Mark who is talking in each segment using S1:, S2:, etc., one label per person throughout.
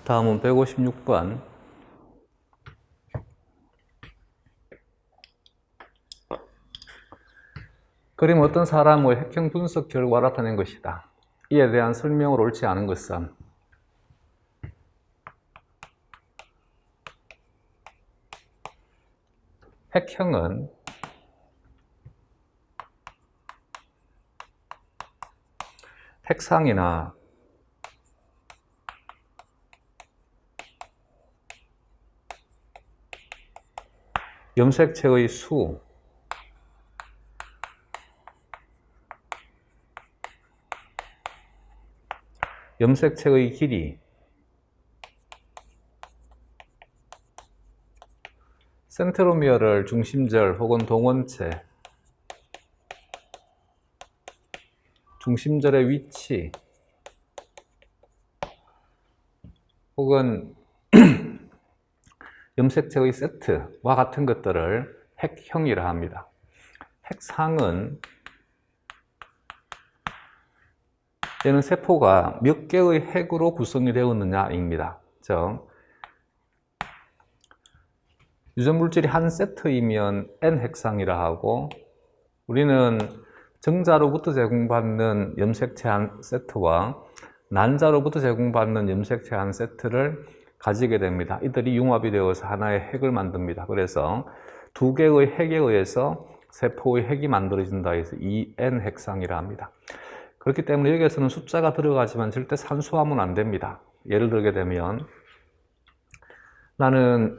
S1: 다음은 156번. 그림 어떤 사람의 핵형 분석 결과를 나타낸 것이다. 이에 대한 설명을 옳지 않은 것은 핵형은 핵상이나 염색체의 수, 염색체의 길이, 센트로미어를 중심절 혹은 동원체, 중심절의 위치, 혹은 염색체의 세트와 같은 것들을 핵형이라 합니다. 핵상은 얘는 세포가 몇 개의 핵으로 구성이 되었느냐입니다. 즉, 유전물질이 한 세트이면 N 핵상이라 하고, 우리는 정자로부터 제공받는 염색체 한 세트와 난자로부터 제공받는 염색체 한 세트를 가지게 됩니다. 이들이 융합이 되어서 하나의 핵을 만듭니다. 그래서 두 개의 핵에 의해서 세포의 핵이 만들어진다 해서 EN 핵상이라 합니다. 그렇기 때문에 여기에서는 숫자가 들어가지만 절대 산수하면 안 됩니다. 예를 들게 되면 나는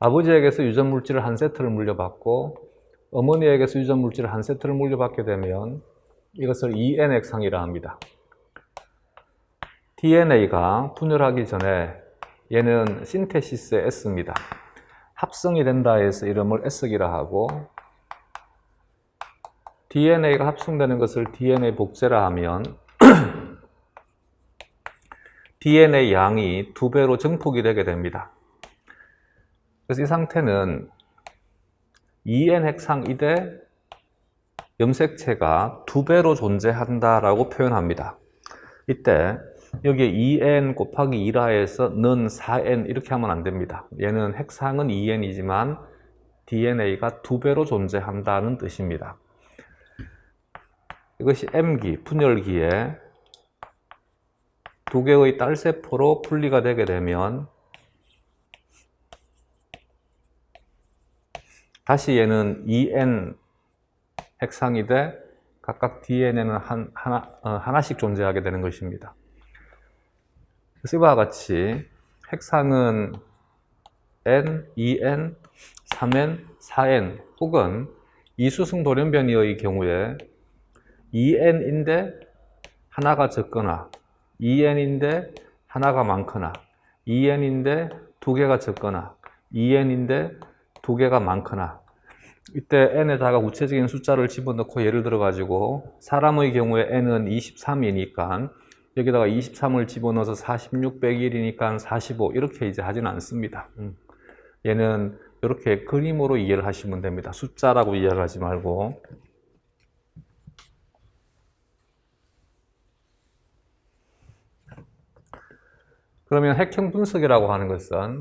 S1: 아버지에게서 유전물질을 한 세트를 물려받고 어머니에게서 유전물질을 한 세트를 물려받게 되면 이것을 EN 핵상이라 합니다. DNA가 분열하기 전에 얘는 신테시스의 S입니다. 합성이 된다 해서 이름을 S기라 하고, DNA가 합성되는 것을 DNA 복제라 하면 DNA 양이 2배로 증폭이 되게 됩니다. 그래서 이 상태는 EN 핵상이되 염색체가 2배로 존재한다라고 표현합니다. 이때 여기에 2n 곱하기 2라 해서 는 4n 이렇게 하면 안 됩니다. 얘는 핵상은 2n이지만 DNA가 2배로 존재한다는 뜻입니다. 이것이 M기, 분열기에 2개의 딸세포로 분리가 되게 되면 다시 얘는 2n 핵상이 돼 각각 DNA는 하나씩 존재하게 되는 것입니다. 그래서 이와 같이 핵상은 N, 2N, 3N, 4N 혹은 이수승 돌연변이의 경우에 2N인데 하나가 적거나 2N인데 하나가 많거나 2N인데 2개가 적거나 2N인데 2개가 많거나, 이때 n에다가 구체적인 숫자를 집어넣고 예를 들어 가지고 사람의 경우에 n은 23이니까 여기다가 23을 집어넣어서 46 빼기 1이니까 45 이렇게 이제 하진 않습니다. 얘는 이렇게 그림으로 이해를 하시면 됩니다. 숫자라고 이해를 하지 말고. 그러면 핵형 분석이라고 하는 것은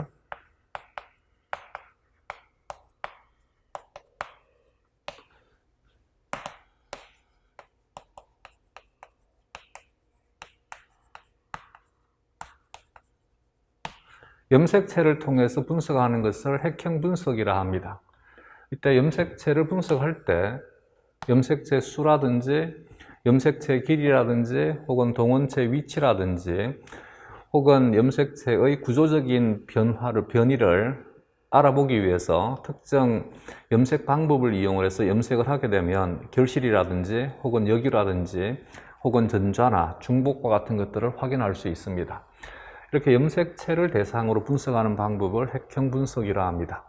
S1: 염색체를 통해서 분석하는 것을 핵형 분석이라 합니다. 이때 염색체를 분석할 때 염색체 수라든지 염색체 길이라든지 혹은 동원체 위치라든지 혹은 염색체의 구조적인 변이를 알아보기 위해서 특정 염색 방법을 이용해서 염색을 하게 되면 결실이라든지 혹은 역이라든지 혹은 전좌나 중복과 같은 것들을 확인할 수 있습니다. 이렇게 염색체를 대상으로 분석하는 방법을 핵형 분석이라 합니다.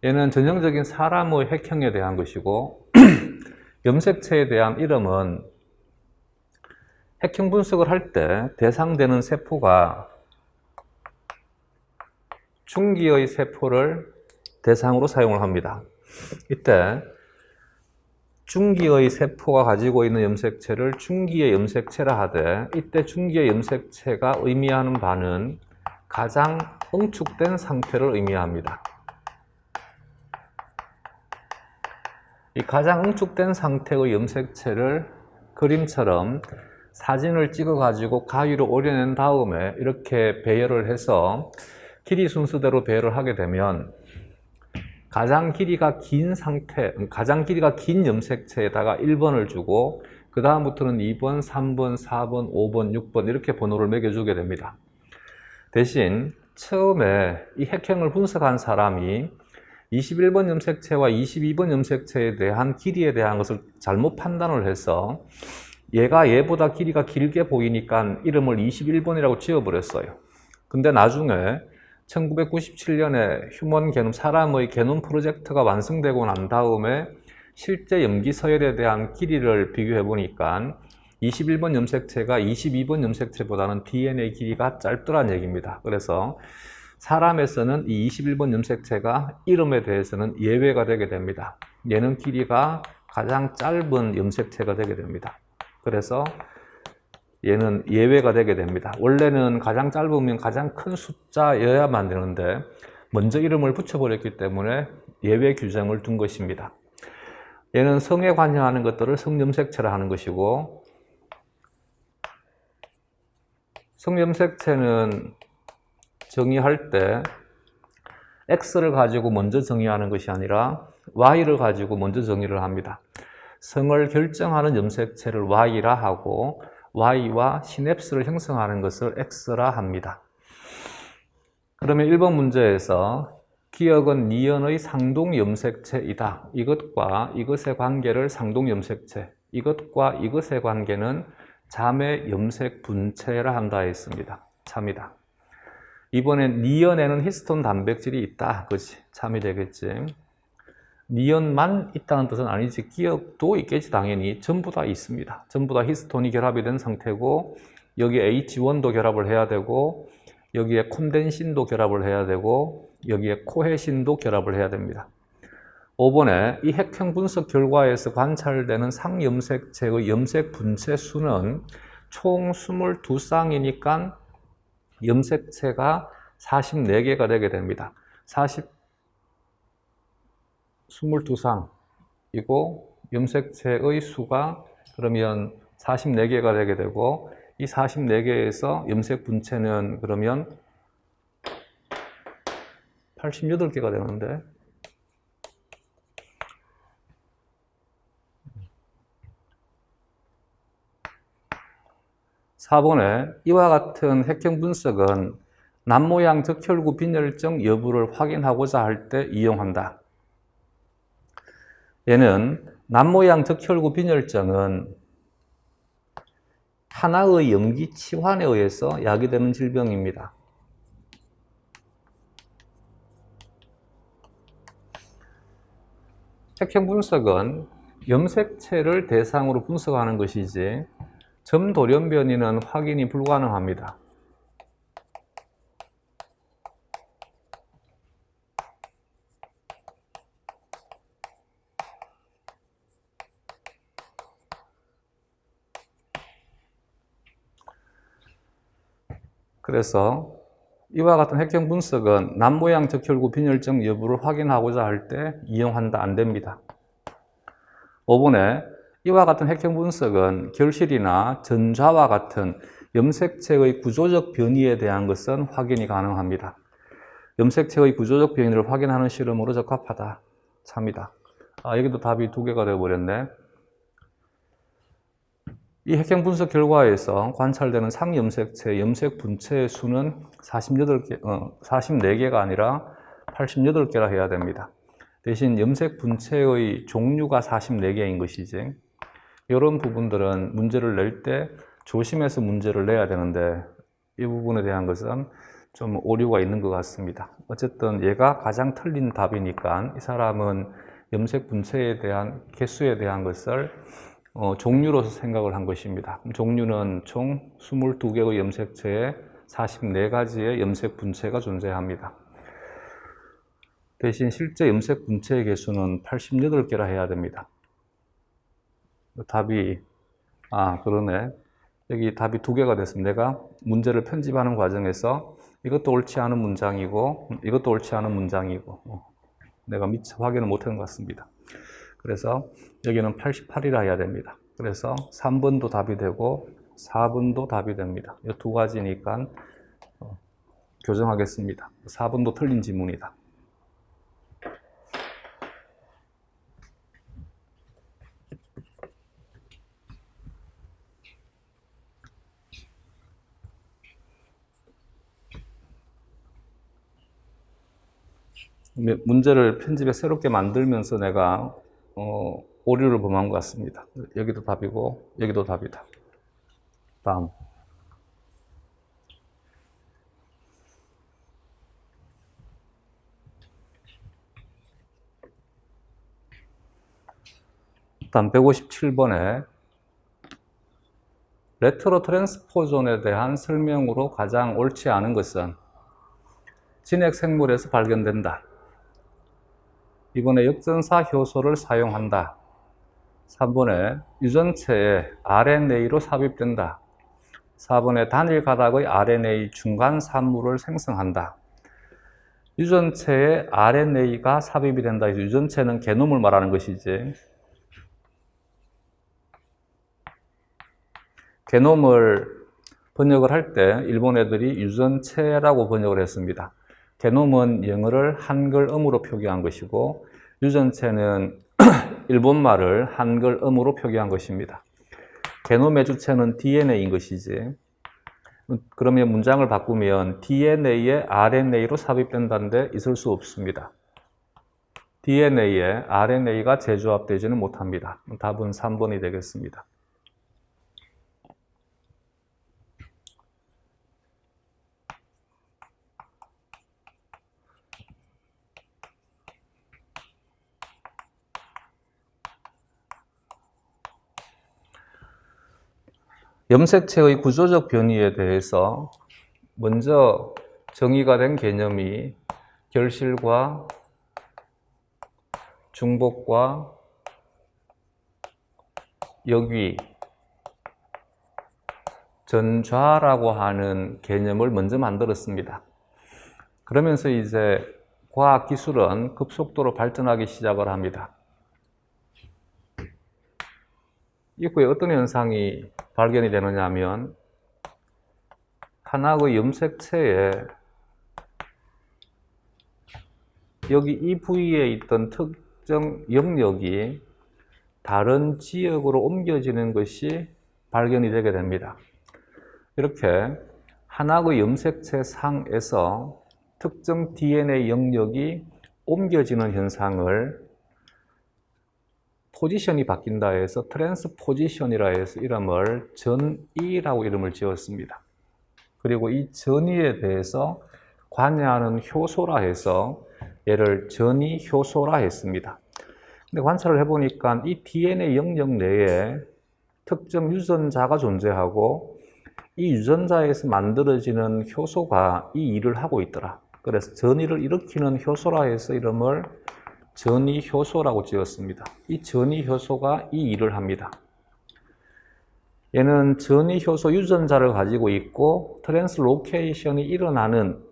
S1: 얘는 전형적인 사람의 핵형에 대한 것이고 염색체에 대한 이름은 핵형 분석을 할 때 대상되는 세포가 중기의 세포를 대상으로 사용을 합니다. 이때 중기의 세포가 가지고 있는 염색체를 중기의 염색체라 하되, 이때 중기의 염색체가 의미하는 바는 가장 응축된 상태를 의미합니다. 이 가장 응축된 상태의 염색체를 그림처럼 사진을 찍어 가지고 가위로 오려낸 다음에 이렇게 배열을 해서 길이 순서대로 배열을 하게 되면 가장 길이가 긴 염색체에다가 1번을 주고 그 다음부터는 2번, 3번, 4번, 5번, 6번 이렇게 번호를 매겨주게 됩니다. 대신 처음에 이 획형을 분석한 사람이 21번 염색체와 22번 염색체에 대한 길이에 대한 것을 잘못 판단을 해서 얘가 얘보다 길이가 길게 보이니까 이름을 21번이라고 지어버렸어요. 근데 나중에 1997년에 휴먼 게놈, 사람의 게놈 프로젝트가 완성되고 난 다음에 실제 염기 서열에 대한 길이를 비교해 보니까 21번 염색체가 22번 염색체보다는 DNA 길이가 짧더란 얘기입니다. 그래서 사람에서는 이 21번 염색체가 이름에 대해서는 예외가 되게 됩니다. 얘는 길이가 가장 짧은 염색체가 되게 됩니다. 그래서 얘는 예외가 되게 됩니다. 원래는 가장 짧으면 가장 큰 숫자여야만 되는데 먼저 이름을 붙여버렸기 때문에 예외 규정을 둔 것입니다. 얘는 성에 관여하는 것들을 성염색체라 하는 것이고, 성염색체는 정의할 때 X를 가지고 먼저 정의하는 것이 아니라 Y를 가지고 먼저 정의를 합니다. 성을 결정하는 염색체를 Y라 하고 Y와 시냅스를 형성하는 것을 X라 합니다. 그러면 1번 문제에서 기억은 니은의 상동염색체이다. 이것과 이것의 관계를 상동염색체, 이것과 이것의 관계는 잠의 염색 분체라 한다 했습니다. 참이다. 이번엔 니은에는 히스톤 단백질이 있다. 그렇지? 참이 되겠지. 니은만 있다는 뜻은 아니지. 기억도 있겠지. 당연히 전부 다 있습니다. 전부 다 히스톤이 결합이 된 상태고 여기에 H1도 결합을 해야 되고 여기에 콘덴신도 결합을 해야 되고 여기에 코헤신도 결합을 해야 됩니다. 5번에 이 핵형 분석 결과에서 관찰되는 상염색체의 염색 분체 수는 총 22쌍이니까 염색체가 44개가 되게 됩니다. 22쌍이고 염색체의 수가 그러면 44개가 되게 되고 이 44개에서 염색 분체는 그러면 88개가 되는데 4번에 이와 같은 핵형 분석은 남모양 적혈구 빈혈증 여부를 확인하고자 할 때 이용한다. 얘는 남모양 적혈구 빈혈증은 하나의 염기 치환에 의해서 야기되는 질병입니다. 핵형 분석은 염색체를 대상으로 분석하는 것이지 점돌연변이는 확인이 불가능합니다. 그래서 이와 같은 핵형 분석은 남모양 적혈구 빈혈증 여부를 확인하고자 할 때 이용한다. 안 됩니다. 5번에 이와 같은 핵형 분석은 결실이나 전좌와 같은 염색체의 구조적 변이에 대한 것은 확인이 가능합니다. 염색체의 구조적 변이를 확인하는 실험으로 적합하다. 참이다. 여기도 답이 2개가 되어버렸네. 이 핵형 분석 결과에서 관찰되는 상염색체 염색 분체의 수는 44개가 아니라 88개라 해야 됩니다. 대신 염색 분체의 종류가 44개인 것이지 이런 부분들은 문제를 낼 때 조심해서 문제를 내야 되는데 이 부분에 대한 것은 좀 오류가 있는 것 같습니다. 어쨌든 얘가 가장 틀린 답이니까 이 사람은 염색 분체에 대한 개수에 대한 것을 종류로서 생각을 한 것입니다. 종류는 총 22개의 염색체에 44가지의 염색 분체가 존재합니다. 대신 실제 염색 분체의 개수는 88개라 해야 됩니다. 답이, 그러네. 여기 답이 두 개가 됐습니다. 내가 문제를 편집하는 과정에서 이것도 옳지 않은 문장이고, 이것도 옳지 않은 문장이고, 내가 미처 확인을 못한 것 같습니다. 그래서 여기는 88이라 해야 됩니다. 그래서 3번도 답이 되고 4번도 답이 됩니다. 이 두 가지니까 교정하겠습니다. 4번도 틀린 지문이다. 문제를 편집에 새롭게 만들면서 내가 오류를 범한 것 같습니다. 여기도 답이고 여기도 답이다. 다음. 다음 157번에 레트로 트랜스포존에 대한 설명으로 가장 옳지 않은 것은 진핵 생물에서 발견된다. 이번에 역전사 효소를 사용한다. 3번에 유전체에 RNA로 삽입된다. 4번에 단일 가닥의 RNA 중간 산물을 생성한다. 유전체에 RNA가 삽입이 된다. 유전체는 게놈을 말하는 것이지. 게놈을 번역을 할 때 일본 애들이 유전체라고 번역을 했습니다. 게놈은 영어를 한글음으로 표기한 것이고 유전체는 일본말을 한글음으로 표기한 것입니다. 게놈의 주체는 DNA인 것이지. 그러면 문장을 바꾸면 DNA에 RNA로 삽입된다는데 있을 수 없습니다. DNA에 RNA가 재조합되지는 못합니다. 답은 3번이 되겠습니다. 염색체의 구조적 변이에 대해서 먼저 정의가 된 개념이 결실과 중복과 역위, 전좌라고 하는 개념을 먼저 만들었습니다. 그러면서 이제 과학기술은 급속도로 발전하기 시작을 합니다. 이후에 어떤 현상이 발견이 되느냐 하면 하나의 염색체에 여기 이 부위에 있던 특정 영역이 다른 지역으로 옮겨지는 것이 발견이 되게 됩니다. 이렇게 하나의 염색체 상에서 특정 DNA 영역이 옮겨지는 현상을 포지션이 바뀐다 해서 트랜스포지션이라 해서 이름을 전이라고 이름을 지었습니다. 그리고 이 전이에 대해서 관여하는 효소라 해서 얘를 전이 효소라 했습니다. 근데 관찰을 해보니까 이 DNA 영역 내에 특정 유전자가 존재하고 이 유전자에서 만들어지는 효소가 이 일을 하고 있더라. 그래서 전이를 일으키는 효소라 해서 이름을 전이효소라고 지었습니다. 이 전이효소가 이 일을 합니다. 얘는 전이효소 유전자를 가지고 있고 트랜스로케이션이 일어나는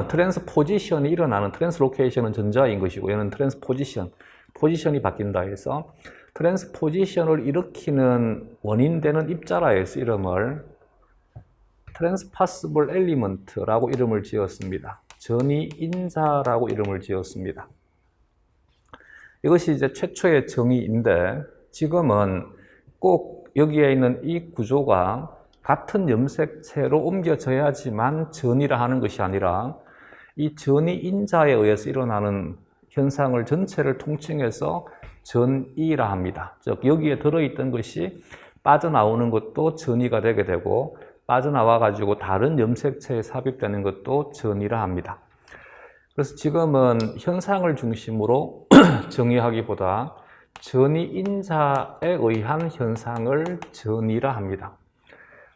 S1: 트랜스포지션이 일어나는 트랜스로케이션은 전자인 것이고 얘는 트랜스포지션, 포지션이 바뀐다 해서 트랜스포지션을 일으키는 원인 되는 입자라 해서 이름을 트랜스파시블 엘리먼트라고 이름을 지었습니다. 전이인자라고 이름을 지었습니다. 이것이 이제 최초의 정의인데 지금은 꼭 여기에 있는 이 구조가 같은 염색체로 옮겨져야지만 전이라 하는 것이 아니라 이 전이인자에 의해서 일어나는 현상을 전체를 통칭해서 전이라 합니다. 즉 여기에 들어있던 것이 빠져나오는 것도 전이가 되게 되고 빠져나와 가지고 다른 염색체에 삽입되는 것도 전이라 합니다. 그래서 지금은 현상을 중심으로 정의하기보다 전이인자에 의한 현상을 전이라 합니다.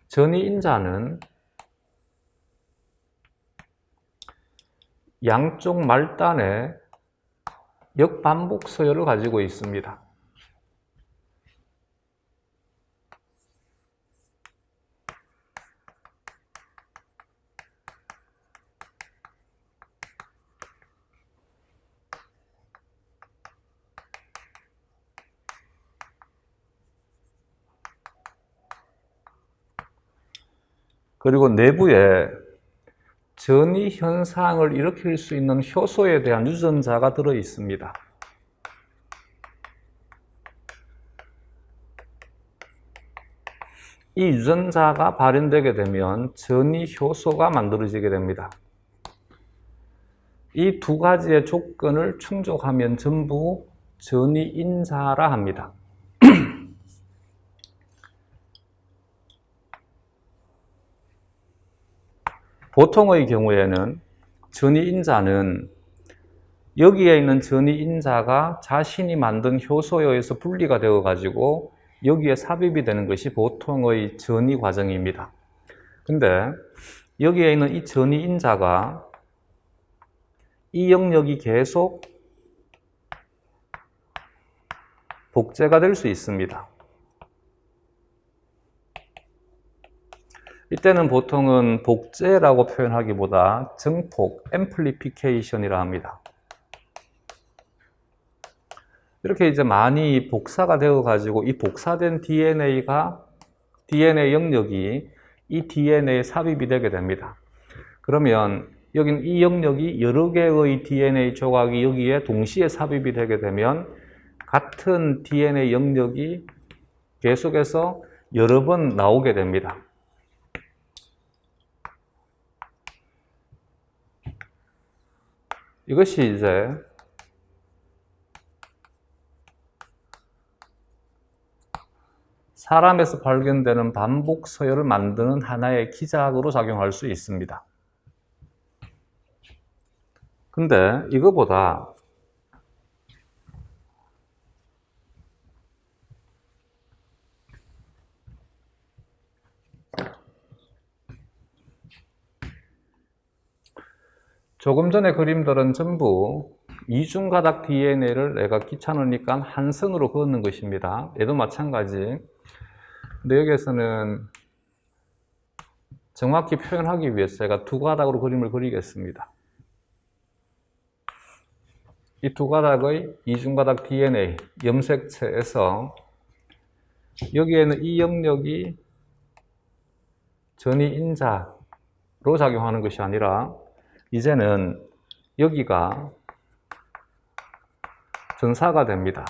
S1: 전이인자는 양쪽 말단에 역반복 서열을 가지고 있습니다. 그리고 내부에 전이 현상을 일으킬 수 있는 효소에 대한 유전자가 들어 있습니다. 이 유전자가 발현되게 되면 전이 효소가 만들어지게 됩니다. 이 두 가지의 조건을 충족하면 전부 전이 인자라 합니다. 보통의 경우에는 전이인자는 여기에 있는 전이인자가 자신이 만든 효소에 의해서 분리가 되어 가지고 여기에 삽입이 되는 것이 보통의 전이 과정입니다. 근데 여기에 있는 이 전이인자가 이 영역이 계속 복제가 될 수 있습니다. 이때는 보통은 복제라고 표현하기보다 증폭, 앰플리피케이션이라 합니다. 이렇게 이제 많이 복사가 되어 가지고 이 복사된 DNA가 DNA 영역이 이 DNA에 삽입이 되게 됩니다. 그러면 여긴 이 영역이 여러 개의 DNA 조각이 여기에 동시에 삽입이 되게 되면 같은 DNA 영역이 계속해서 여러 번 나오게 됩니다. 이것이 이제 사람에서 발견되는 반복 서열을 만드는 하나의 기작으로 작용할 수 있습니다. 근데 이거보다 조금 전에 그림들은 전부 이중가닥 DNA를 내가 귀찮으니까 한 선으로 그었는 것입니다. 얘도 마찬가지. 근데 여기에서는 정확히 표현하기 위해서 제가 두 가닥으로 그림을 그리겠습니다. 이 두 가닥의 이중가닥 DNA 염색체에서 여기에는 이 영역이 전이인자로 작용하는 것이 아니라 이제는 여기가 전사가 됩니다.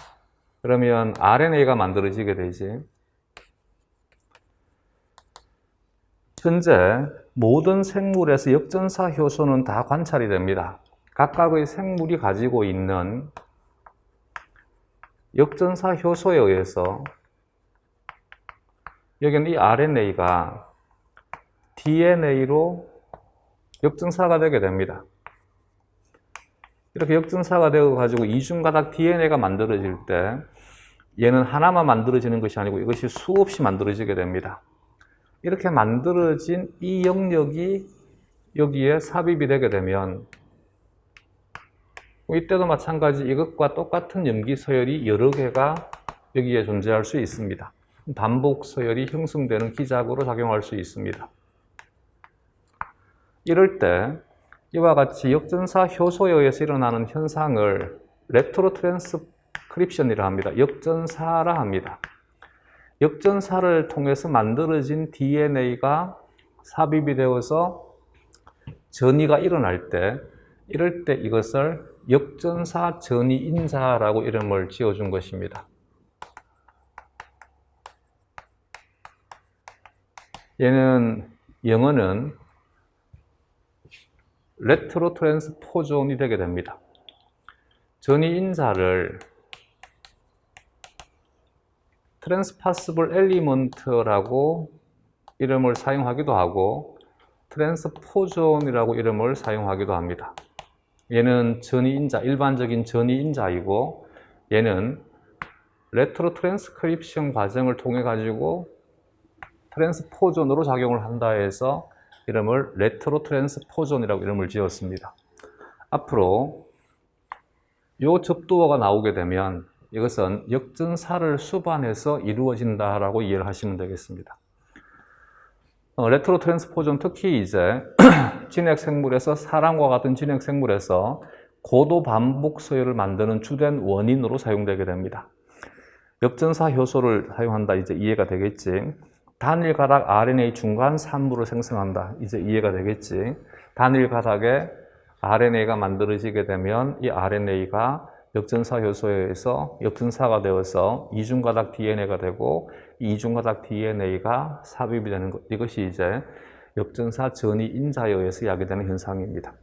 S1: 그러면 RNA가 만들어지게 되지. 현재 모든 생물에서 역전사 효소는 다 관찰이 됩니다. 각각의 생물이 가지고 있는 역전사 효소에 의해서 여기는 이 RNA가 DNA로 역전사가 되게 됩니다. 이렇게 역전사가 되어 가지고 이중가닥 DNA가 만들어질 때 얘는 하나만 만들어지는 것이 아니고 이것이 수없이 만들어지게 됩니다. 이렇게 만들어진 이 영역이 여기에 삽입이 되게 되면 이때도 마찬가지 이것과 똑같은 염기 서열이 여러 개가 여기에 존재할 수 있습니다. 반복 서열이 형성되는 기작으로 작용할 수 있습니다. 이럴 때 이와 같이 역전사 효소에 의해서 일어나는 현상을 레트로 트랜스크립션이라 합니다. 역전사라 합니다. 역전사를 통해서 만들어진 DNA가 삽입이 되어서 전이가 일어날 때, 이럴 때 이것을 역전사 전이인자라고 이름을 지어준 것입니다. 얘는 영어는 레트로 트랜스포존이 되게 됩니다. 전이인자를 트랜스파시블 엘리먼트라고 이름을 사용하기도 하고 트랜스포존이라고 이름을 사용하기도 합니다. 얘는 전이인자, 일반적인 전이인자이고 얘는 레트로 트랜스크립션 과정을 통해 가지고 트랜스포존으로 작용을 한다 해서 이름을 레트로 트랜스포존이라고 이름을 지었습니다. 앞으로 이 접두어가 나오게 되면 이것은 역전사를 수반해서 이루어진다라고 이해를 하시면 되겠습니다. 레트로 트랜스포존 특히 이제 진핵생물에서 사람과 같은 진핵생물에서 고도 반복 서열을 만드는 주된 원인으로 사용되게 됩니다. 역전사 효소를 사용한다 이제 이해가 되겠지. 단일 가닥 RNA 중간 산물을 생성한다. 이제 이해가 되겠지. 단일 가닥에 RNA가 만들어지게 되면 이 RNA가 역전사 효소에 의해서 역전사가 되어서 이중가닥 DNA가 되고 이 이중가닥 DNA가 삽입이 되는 것. 이것이 이제 역전사 전이 인자에 의해서 야기되는 현상입니다.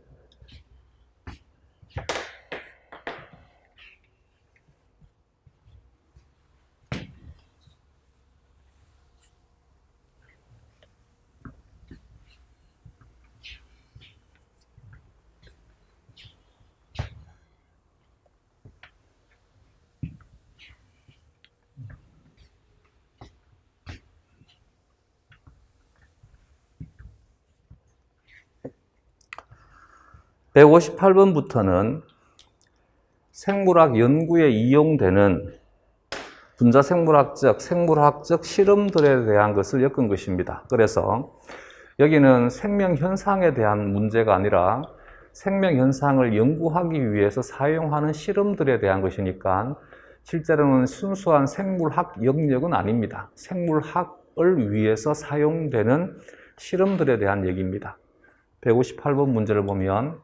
S1: (158번부터는) 생물학 연구에 이용되는 분자생물학적, 생물학적 실험들에 대한 것을 엮은 것입니다. 그래서 여기는 생명현상에 대한 문제가 아니라 생명현상을 연구하기 위해서 사용하는 실험들에 대한 것이니까 실제로는 순수한 생물학 영역은 아닙니다. 생물학을 위해서 사용되는 실험들에 대한 얘기입니다. 158번 문제를 보면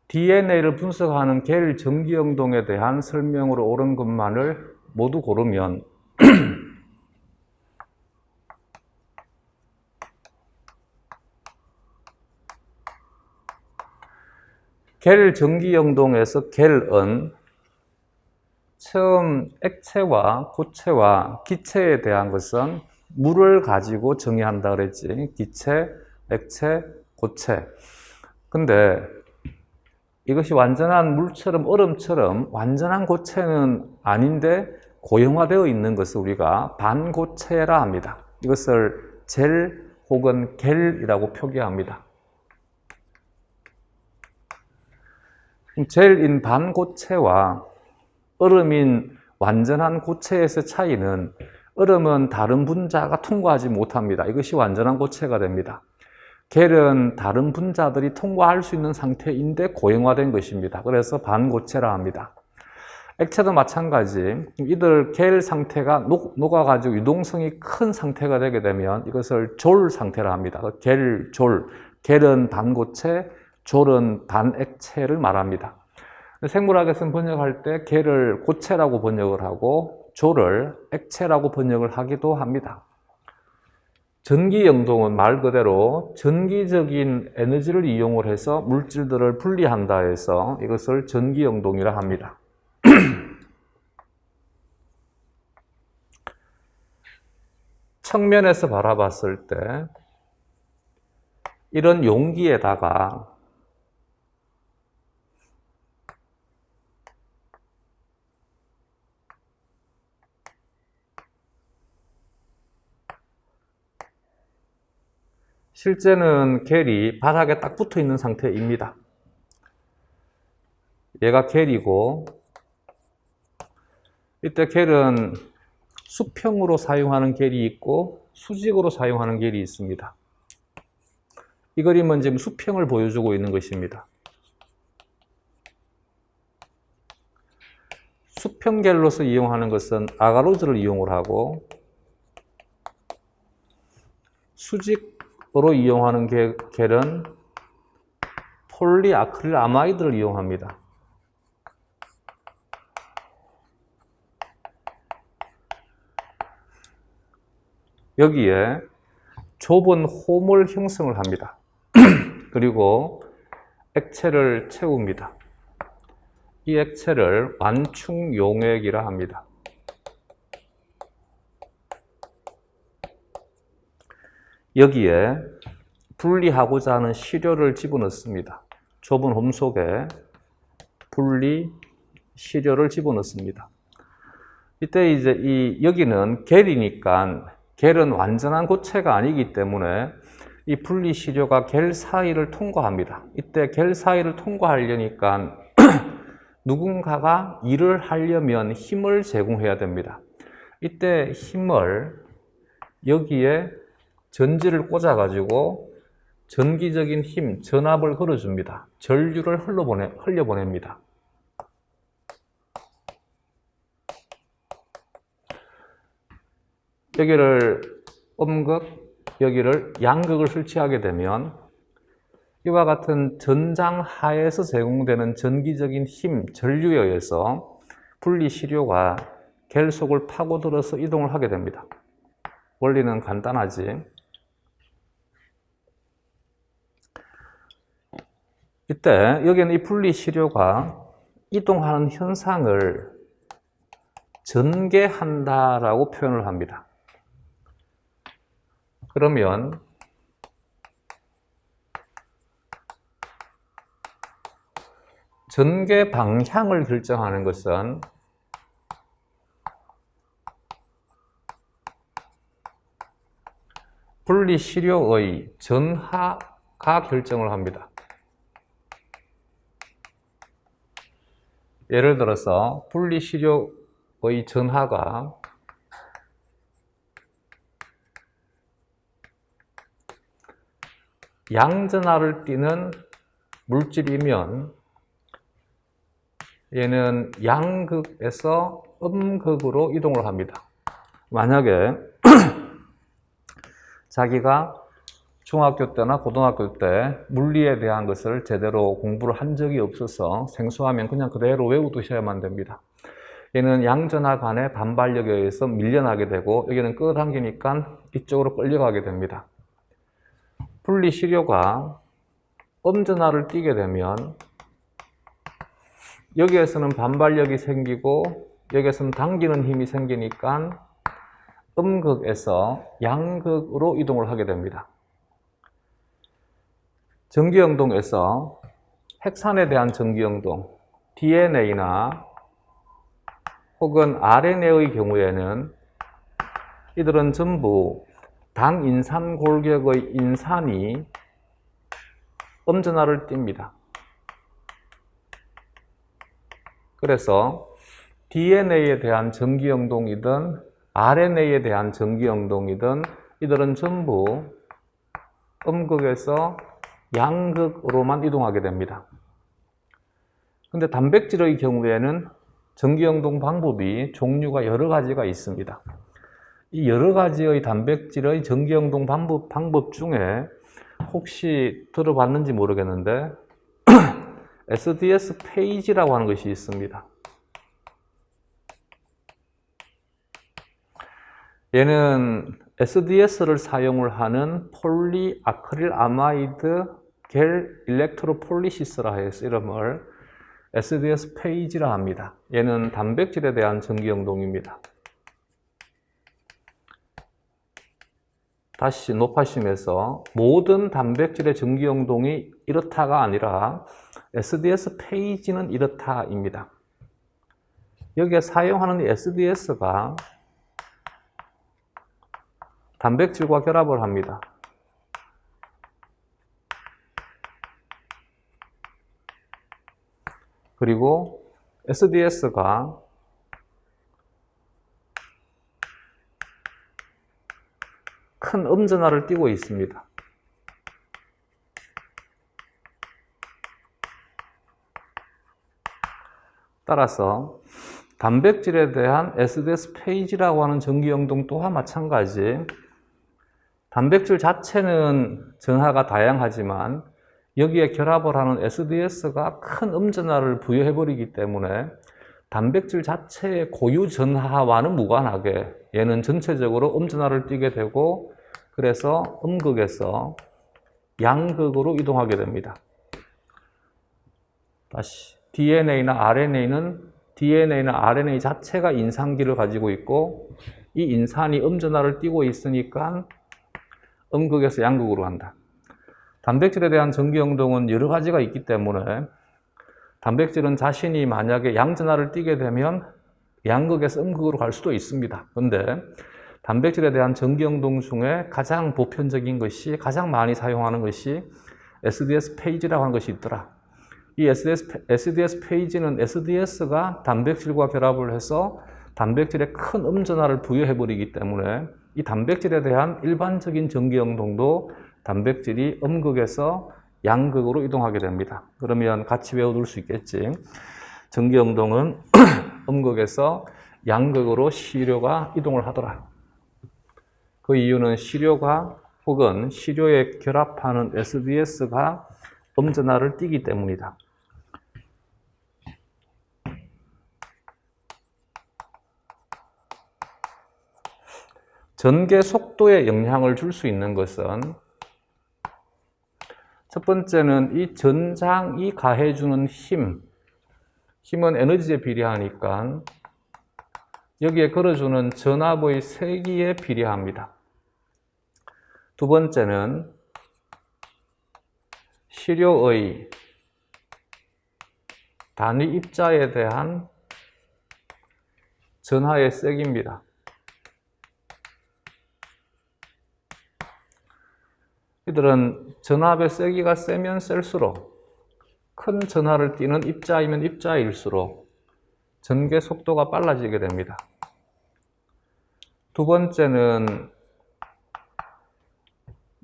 S1: DNA를 분석하는 겔 전기영동에 대한 설명으로 옳은 것만을 모두 고르면 겔 전기영동에서 겔은 처음 액체와 고체와 기체에 대한 것은 물을 가지고 정의한다 그랬지. 기체, 액체, 고체. 근데 이것이 완전한 물처럼 얼음처럼 완전한 고체는 아닌데 고형화되어 있는 것을 우리가 반고체라 합니다. 이것을 젤 혹은 겔이라고 표기합니다. 젤인 반고체와 얼음인 완전한 고체에서의 차이는 얼음은 다른 분자가 통과하지 못합니다. 이것이 완전한 고체가 됩니다. 겔은 다른 분자들이 통과할 수 있는 상태인데 고형화된 것입니다. 그래서 반고체라 합니다. 액체도 마찬가지. 이들 겔 상태가 녹아가지고 유동성이 큰 상태가 되게 되면 이것을 졸 상태라 합니다. 겔, 졸. 겔은 반고체, 졸은 반액체를 말합니다. 생물학에서는 번역할 때 겔을 고체라고 번역을 하고 졸을 액체라고 번역을 하기도 합니다. 전기영동은 말 그대로 전기적인 에너지를 이용을 해서 물질들을 분리한다 해서 이것을 전기영동이라 합니다. 측면에서 바라봤을 때 이런 용기에다가 실제는 겔이 바닥에 딱 붙어 있는 상태입니다. 얘가 겔이고 이때 겔은 수평으로 사용하는 겔이 있고 수직으로 사용하는 겔이 있습니다. 이 그림은 지금 수평을 보여주고 있는 것입니다. 수평 겔로서 이용하는 것은 아가로즈를 이용을 하고 수직으로 이용하는 겔은 폴리아크릴 아마이드를 이용합니다. 여기에 좁은 홈을 형성을 합니다. 그리고 액체를 채웁니다. 이 액체를 완충용액이라 합니다. 여기에 분리하고자 하는 시료를 집어넣습니다. 좁은 홈 속에 시료를 집어넣습니다. 이때 이제 여기는 겔이니까 겔은 완전한 고체가 아니기 때문에 이 분리 시료가 겔 사이를 통과합니다. 이때 겔 사이를 통과하려니까 누군가가 일을 하려면 힘을 제공해야 됩니다. 이때 힘을 여기에 전지를 꽂아가지고 전기적인 힘, 전압을 걸어줍니다. 전류를 흘려보냅니다. 여기를 음극, 여기를 양극을 설치하게 되면 이와 같은 전장 하에서 제공되는 전기적인 힘, 전류에 의해서 분리시료가 결속을 파고들어서 이동을 하게 됩니다. 원리는 간단하지. 이때 여기는 이 분리시료가 이동하는 현상을 전개한다라고 표현을 합니다. 그러면 전개 방향을 결정하는 것은 분리시료의 전하가 결정을 합니다. 예를 들어서 분리시료의 전하가 양전하를 띠는 물질이면 얘는 양극에서 음극으로 이동을 합니다. 만약에 자기가 중학교 때나 고등학교 때 물리에 대한 것을 제대로 공부를 한 적이 없어서 생소하면 그냥 그대로 외우두셔야만 됩니다. 얘는 양전하 간의 반발력에 의해서 밀려나게 되고 여기는 끌어당기니까 이쪽으로 끌려가게 됩니다. 분리시료가 음전하를 띠게 되면 여기에서는 반발력이 생기고 여기에서는 당기는 힘이 생기니까 음극에서 양극으로 이동을 하게 됩니다. 전기영동에서 핵산에 대한 전기영동, DNA나 혹은 RNA의 경우에는 이들은 전부 당인산 골격의 인산이 음전하를 띱니다. 그래서 DNA에 대한 전기영동이든 RNA에 대한 전기영동이든 이들은 전부 음극에서 양극으로만 이동하게 됩니다. 근데 단백질의 경우에는 전기영동 방법이 종류가 여러 가지가 있습니다. 이 여러 가지의 단백질의 전기영동 방법 중에 혹시 들어봤는지 모르겠는데 SDS 페이지라고 하는 것이 있습니다. 얘는 SDS를 사용을 하는 폴리아크릴아마이드 겔 일렉트로폴리시스라 해서 이름을 SDS 페이지라 합니다. 얘는 단백질에 대한 전기영동입니다. 다시 높아심에서 모든 단백질의 전기영동이 이렇다가 아니라 SDS 페이지는 이렇다입니다. 여기에 사용하는 SDS가 단백질과 결합을 합니다. 그리고 SDS가 큰 음전하를 띠고 있습니다. 따라서 단백질에 대한 SDS 페이지라고 하는 전기영동 또한 마찬가지 단백질 자체는 전하가 다양하지만 여기에 결합을 하는 SDS가 큰 음전하를 부여해버리기 때문에 단백질 자체의 고유 전하와는 무관하게 얘는 전체적으로 음전하를 띠게 되고 그래서 음극에서 양극으로 이동하게 됩니다. 다시 DNA나 RNA 자체가 인산기를 가지고 있고 이 인산이 음전하를 띠고 있으니까 음극에서 양극으로 한다. 단백질에 대한 전기영동은 여러 가지가 있기 때문에 단백질은 자신이 만약에 양전하를 띠게 되면 양극에서 음극으로 갈 수도 있습니다. 그런데 단백질에 대한 전기영동 중에 가장 보편적인 것이 가장 많이 사용하는 것이 SDS 페이지라고 하는 것이 있더라. 이 SDS 페이지는 SDS가 단백질과 결합을 해서 단백질에 큰 음전하를 부여해버리기 때문에 이 단백질에 대한 일반적인 전기영동도 단백질이 음극에서 양극으로 이동하게 됩니다. 그러면 같이 외워둘 수 있겠지. 전기영동은 음극에서 양극으로 시료가 이동을 하더라. 그 이유는 시료가 혹은 시료에 결합하는 SDS가 음전하를 띠기 때문이다. 전개 속도에 영향을 줄 수 있는 것은 첫 번째는 이 전장이 가해주는 힘은 에너지에 비례하니까 여기에 걸어주는 전압의 세기에 비례합니다. 두 번째는 시료의 단위 입자에 대한 전하의 세기입니다. 이들은 전압의 세기가 세면 셀수록 큰 전하를 띠는 입자이면 입자일수록 전개 속도가 빨라지게 됩니다. 두 번째는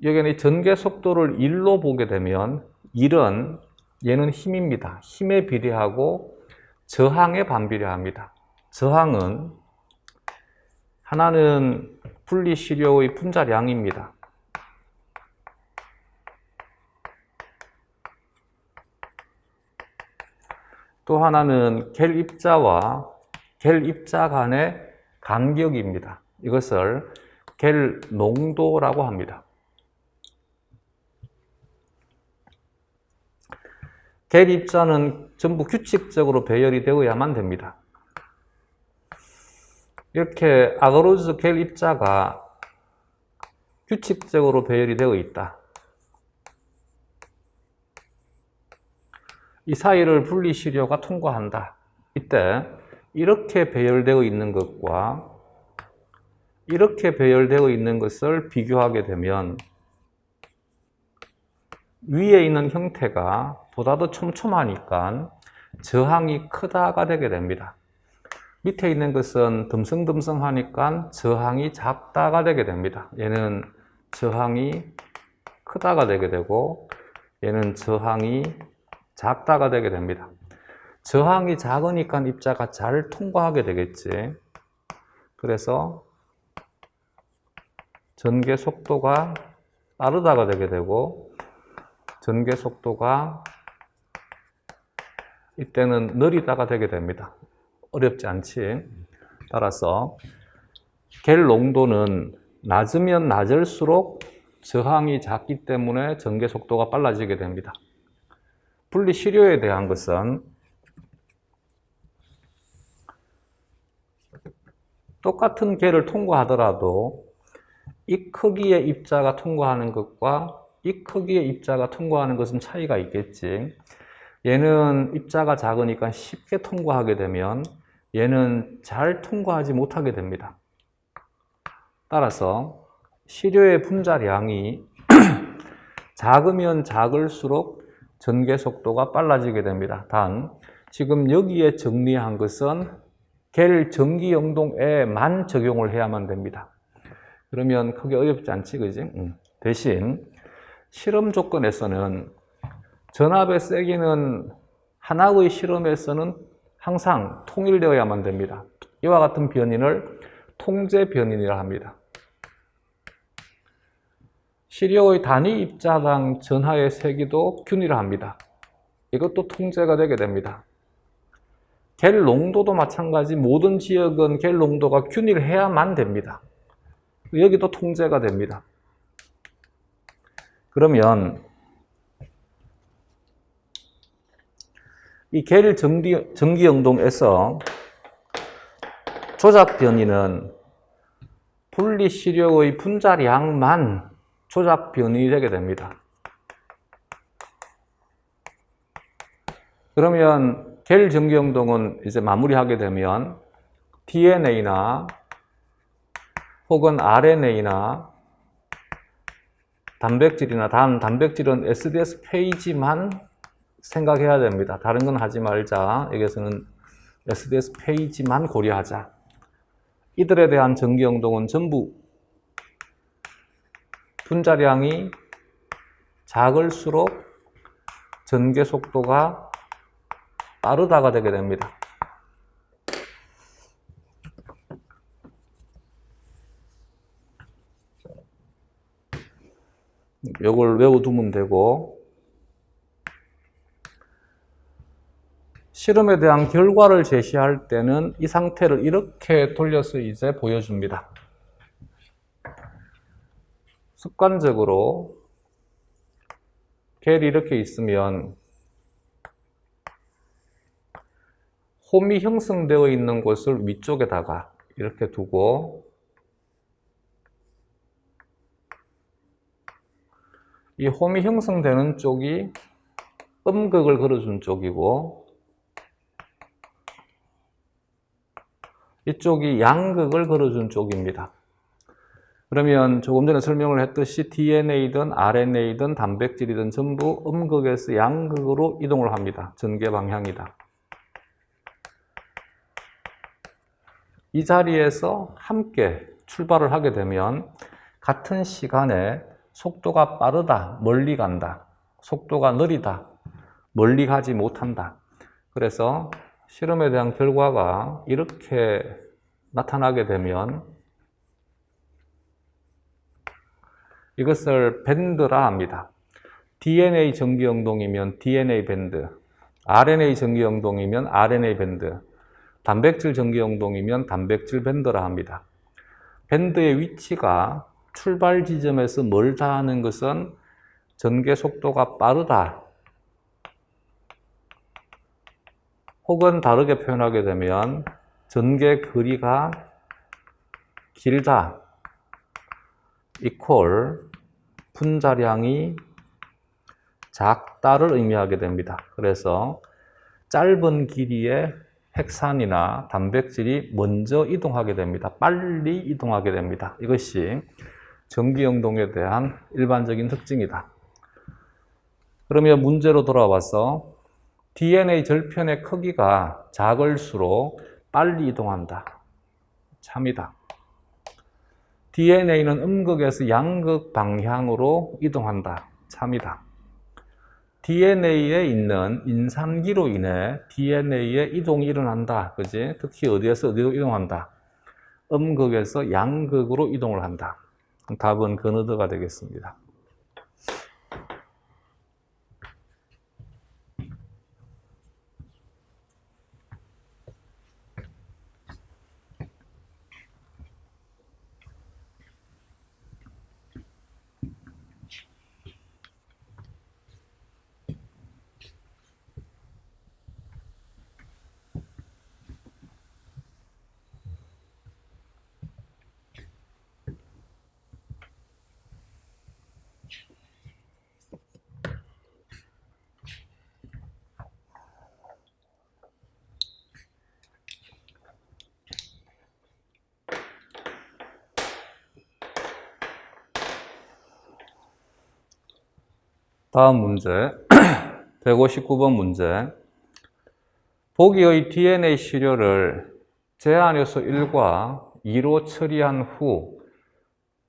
S1: 여기는 전개 속도를 1로 보게 되면 1은 얘는 힘입니다. 힘에 비례하고 저항에 반비례합니다. 저항은 하나는 분리시료의 분자량입니다. 또 하나는 겔 입자와 겔 입자 간의 간격입니다. 이것을 겔 농도라고 합니다. 겔 입자는 전부 규칙적으로 배열이 되어야만 됩니다. 이렇게 아가로즈 겔 입자가 규칙적으로 배열이 되어 있다. 이 사이를 분리시료가 통과한다. 이때 이렇게 배열되어 있는 것과 이렇게 배열되어 있는 것을 비교하게 되면 위에 있는 형태가 보다 더 촘촘하니까 저항이 크다가 되게 됩니다. 밑에 있는 것은 듬성듬성하니까 저항이 작다가 되게 됩니다. 얘는 저항이 크다가 되게 되고 얘는 저항이 작다가 되게 됩니다. 저항이 작으니까 입자가 잘 통과하게 되겠지. 그래서 전개 속도가 빠르다가 되게 되고 전개 속도가 이때는 느리다가 되게 됩니다. 어렵지 않지. 따라서 겔 농도는 낮으면 낮을수록 저항이 작기 때문에 전개 속도가 빨라지게 됩니다. 분리시료에 대한 것은 똑같은 겔을 통과하더라도 이 크기의 입자가 통과하는 것과 이 크기의 입자가 통과하는 것은 차이가 있겠지. 얘는 입자가 작으니까 쉽게 통과하게 되면 얘는 잘 통과하지 못하게 됩니다. 따라서 시료의 분자량이 작으면 작을수록 전개 속도가 빨라지게 됩니다. 단, 지금 여기에 정리한 것은 겔 전기영동에만 적용을 해야만 됩니다. 그러면 크게 어렵지 않지, 그지? 대신 실험 조건에서는 전압의 세기는 하나의 실험에서는 항상 통일되어야만 됩니다. 이와 같은 변인을 통제 변인이라 합니다. 시료의 단위 입자당 전하의 세기도 균일합니다. 이것도 통제가 되게 됩니다. 겔 농도도 마찬가지 모든 지역은 겔 농도가 균일해야만 됩니다. 여기도 통제가 됩니다. 그러면 이 겔 전기영동에서 조작 변이는 분리시료의 분자량만 조작 변이 되게 됩니다. 그러면 겔 전기영동은 이제 마무리하게 되면 DNA나 혹은 RNA나 단백질이나 단백질은 SDS 페이지만 생각해야 됩니다. 다른 건 하지 말자. 여기서는 SDS 페이지만 고려하자. 이들에 대한 전기영동은 전부 분자량이 작을수록 전개 속도가 빠르다가 되게 됩니다. 요걸 외워두면 되고, 실험에 대한 결과를 제시할 때는 이 상태를 이렇게 돌려서 이제 보여줍니다. 습관적으로 겔이 이렇게 있으면 홈이 형성되어 있는 곳을 위쪽에다가 이렇게 두고, 이 홈이 형성되는 쪽이 음극을 걸어준 쪽이고, 이쪽이 양극을 걸어준 쪽입니다. 그러면 조금 전에 설명을 했듯이 DNA든 RNA든 단백질이든 전부 음극에서 양극으로 이동을 합니다. 전개 방향이다. 이 자리에서 함께 출발을 하게 되면 같은 시간에 속도가 빠르다, 멀리 간다. 속도가 느리다, 멀리 가지 못한다. 그래서 실험에 대한 결과가 이렇게 나타나게 되면 이것을 밴드라 합니다. DNA 전기영동이면 DNA 밴드, RNA 전기영동이면 RNA 밴드, 단백질 전기영동이면 단백질 밴드라 합니다. 밴드의 위치가 출발 지점에서 멀다 하는 것은 전개 속도가 빠르다, 혹은 다르게 표현하게 되면 전개 거리가 길다 이퀄 분자량이 작다를 의미하게 됩니다. 그래서 짧은 길이의 핵산이나 단백질이 먼저 이동하게 됩니다. 빨리 이동하게 됩니다. 이것이 전기영동에 대한 일반적인 특징이다. 그러면 문제로 돌아와서 DNA 절편의 크기가 작을수록 빨리 이동한다. 참이다. DNA는 음극에서 양극 방향으로 이동한다. 참이다. DNA에 있는 인산기로 인해 DNA에 이동이 일어난다. 그지? 특히 어디에서 어디로 이동한다? 음극에서 양극으로 이동을 한다. 답은 그너드가 되겠습니다. 다음 문제, 159번 문제. 보기의 DNA 시료를 제한요소 1과 2로 처리한 후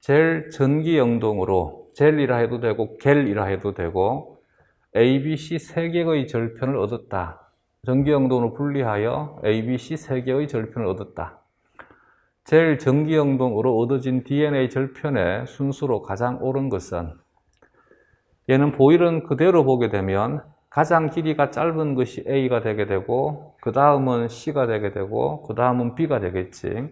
S1: 젤 전기영동으로, 젤이라 해도 되고 겔이라 해도 되고 ABC 3개의 절편을 얻었다. 전기영동으로 분리하여 ABC 3개의 절편을 얻었다. 젤 전기영동으로 얻어진 DNA 절편의 순수로 가장 옳은 것은, 얘는 보일은 그대로 보게 되면 가장 길이가 짧은 것이 A가 되게 되고, 그 다음은 C가 되게 되고, 그 다음은 B가 되겠지.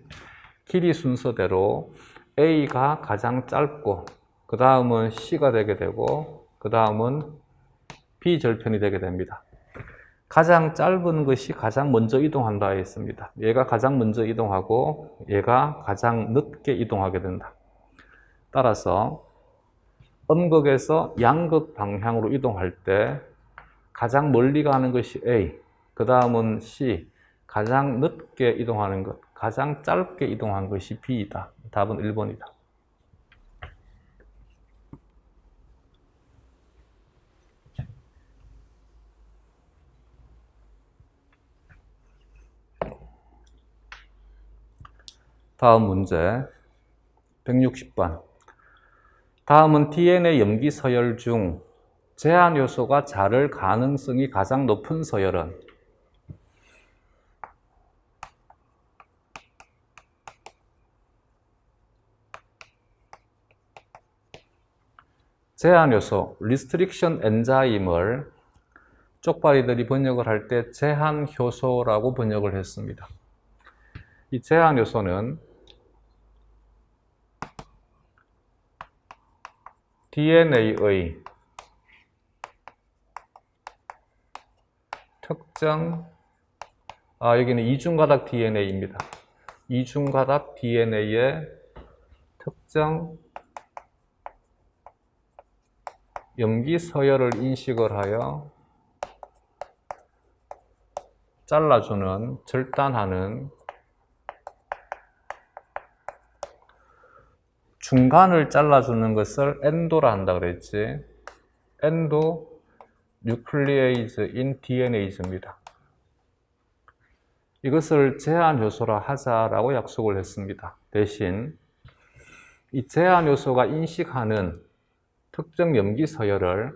S1: 길이 순서대로 A가 가장 짧고, 그 다음은 C가 되게 되고, 그 다음은 B 절편이 되게 됩니다. 가장 짧은 것이 가장 먼저 이동한다 했습니다. 얘가 가장 먼저 이동하고 얘가 가장 늦게 이동하게 된다. 따라서 음극에서 양극 방향으로 이동할 때 가장 멀리 가는 것이 A, 그 다음은 C, 가장 늦게 이동하는 것, 가장 짧게 이동한 것이 B이다. 답은 1번이다. 다음 문제 160번. 다음은 DNA 염기 서열 중 제한 요소가 자를 가능성이 가장 높은 서열은? 제한 요소, restriction enzyme을 쪽발이들이 번역을 할 때 제한 효소라고 번역을 했습니다. 이 제한 요소는 DNA의 특정, 여기는 이중가닥 DNA입니다. 이중가닥 DNA의 특정 염기 서열을 인식을 하여 잘라주는, 절단하는 중간을 잘라주는 것을 엔도라 한다 그랬지. 엔도 뉴클리에이즈 인 DNA즈입니다. 이것을 제한 요소라 하자라고 약속을 했습니다. 대신 이 제한 요소가 인식하는 특정 염기 서열을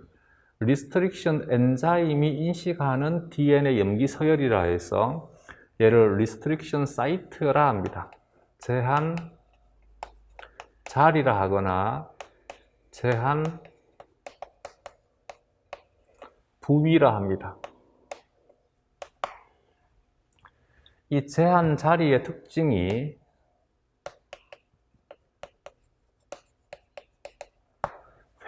S1: 리스트릭션 엔자임이 인식하는 DNA 염기 서열이라 해서 얘를 리스트릭션 사이트라 합니다. 제한 자리라 하거나 제한 부위라 합니다. 이 제한 자리의 특징이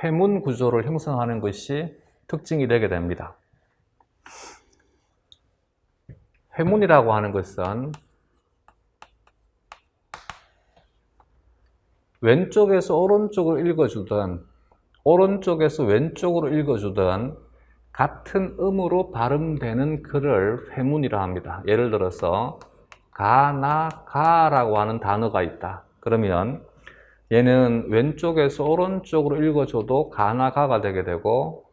S1: 회문 구조를 형성하는 것이 특징이 되게 됩니다. 회문이라고 하는 것은 왼쪽에서 오른쪽으로 읽어주든 오른쪽에서 왼쪽으로 읽어주든 같은 음으로 발음되는 글을 회문이라 합니다. 예를 들어서 가나 가라고 하는 단어가 있다. 그러면 얘는 왼쪽에서 오른쪽으로 읽어줘도 가나 가가 되게 되고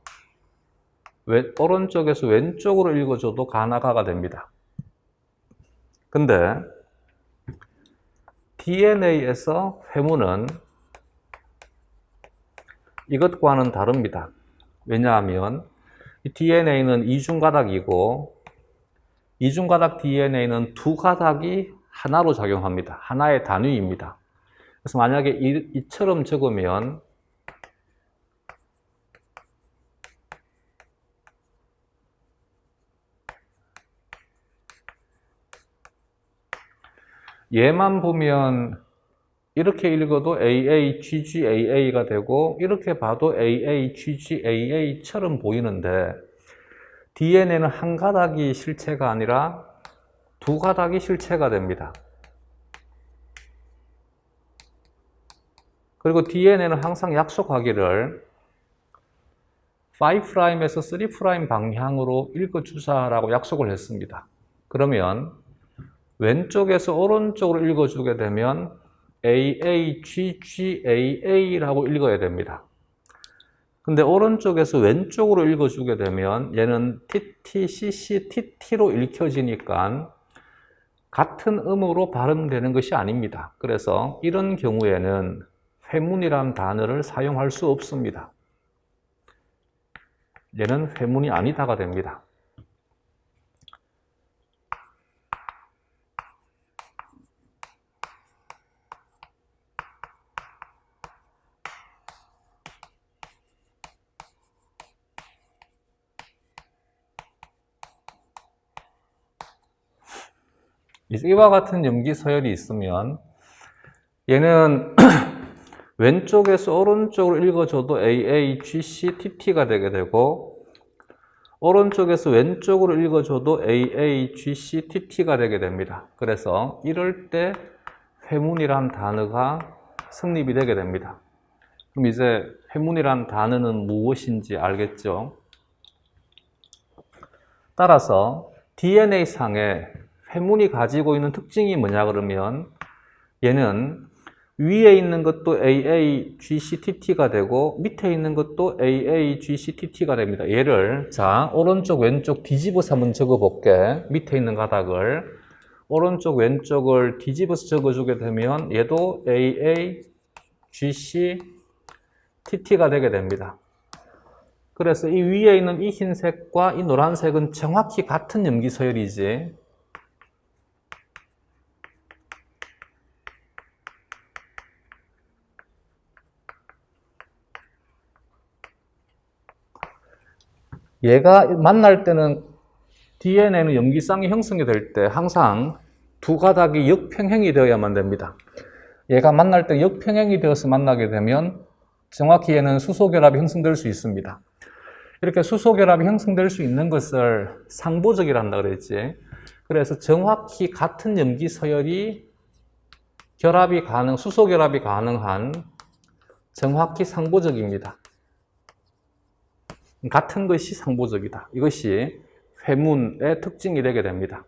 S1: 오른쪽에서 왼쪽으로 읽어줘도 가나 가가 됩니다. 근데 DNA에서 회문은 이것과는 다릅니다. 왜냐하면 이 DNA는 이중가닥이고 이중가닥 DNA는 두 가닥이 하나로 작용합니다. 하나의 단위입니다. 그래서 만약에 이처럼 적으면 얘만 보면 이렇게 읽어도 AAGGAA가 되고 이렇게 봐도 AAGGAA처럼 보이는데 DNA는 한 가닥이 실체가 아니라 두 가닥이 실체가 됩니다. 그리고 DNA는 항상 약속하기를 5'에서 3' 방향으로 읽어주사라고 약속을 했습니다. 그러면 왼쪽에서 오른쪽으로 읽어주게 되면 AAGGAA라고 읽어야 됩니다. 근데 오른쪽에서 왼쪽으로 읽어주게 되면 얘는 TTCCTT로 읽혀지니까 같은 음으로 발음되는 것이 아닙니다. 그래서 이런 경우에는 회문이란 단어를 사용할 수 없습니다. 얘는 회문이 아니다가 됩니다. 이와 같은 염기 서열이 있으면 얘는 왼쪽에서 오른쪽으로 읽어줘도 AAGCTT가 되게 되고 오른쪽에서 왼쪽으로 읽어줘도 AAGCTT가 되게 됩니다. 그래서 이럴 때 회문이란 단어가 성립이 되게 됩니다. 그럼 이제 회문이란 단어는 무엇인지 알겠죠? 따라서 DNA상에 회문이 가지고 있는 특징이 뭐냐 그러면 얘는 위에 있는 것도 AAGCTT가 되고 밑에 있는 것도 AAGCTT가 됩니다. 얘를 오른쪽 왼쪽 뒤집어서 한번 적어 볼게. 밑에 있는 가닥을 오른쪽 왼쪽을 뒤집어서 적어주게 되면 얘도 AAGCTT가 되게 됩니다. 그래서 이 위에 있는 이 흰색과 이 노란색은 정확히 같은 염기 서열이지 얘가 만날 때는 DNA는 염기쌍이 형성이 될 때 항상 두 가닥이 역평행이 되어야만 됩니다. 얘가 만날 때 역평행이 되어서 만나게 되면 정확히 얘는 수소결합이 형성될 수 있습니다. 이렇게 수소결합이 형성될 수 있는 것을 상보적이란다 그랬지. 그래서 정확히 같은 염기 서열이 수소결합이 가능한 정확히 상보적입니다. 같은 것이 상보적이다. 이것이 회문의 특징이 되게 됩니다.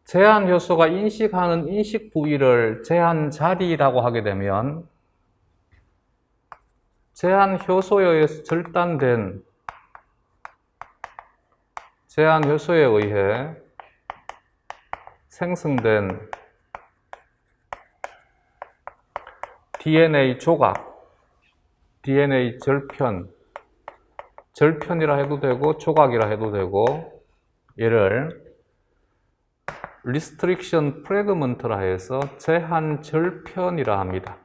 S1: 제한 효소가 인식하는 인식 부위를 제한 자리라고 하게 되면 제한 효소에 의해서 절단된 제한 효소에 의해 생성된 DNA 조각, DNA 절편이라 해도 되고 조각이라 해도 되고 얘를 restriction fragment라 해서 제한 절편이라 합니다.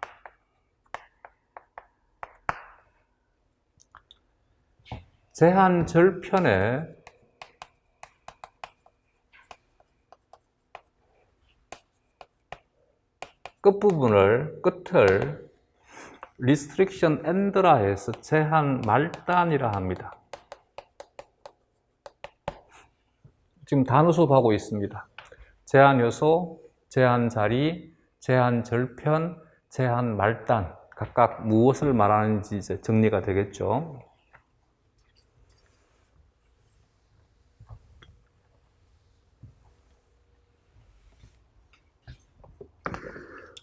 S1: 제한 절편의 끝을 restriction end라 해서 제한 말단이라 합니다. 지금 단어 수업하고 있습니다. 제한 요소, 제한 자리, 제한 절편, 제한 말단 각각 무엇을 말하는지 이제 정리가 되겠죠.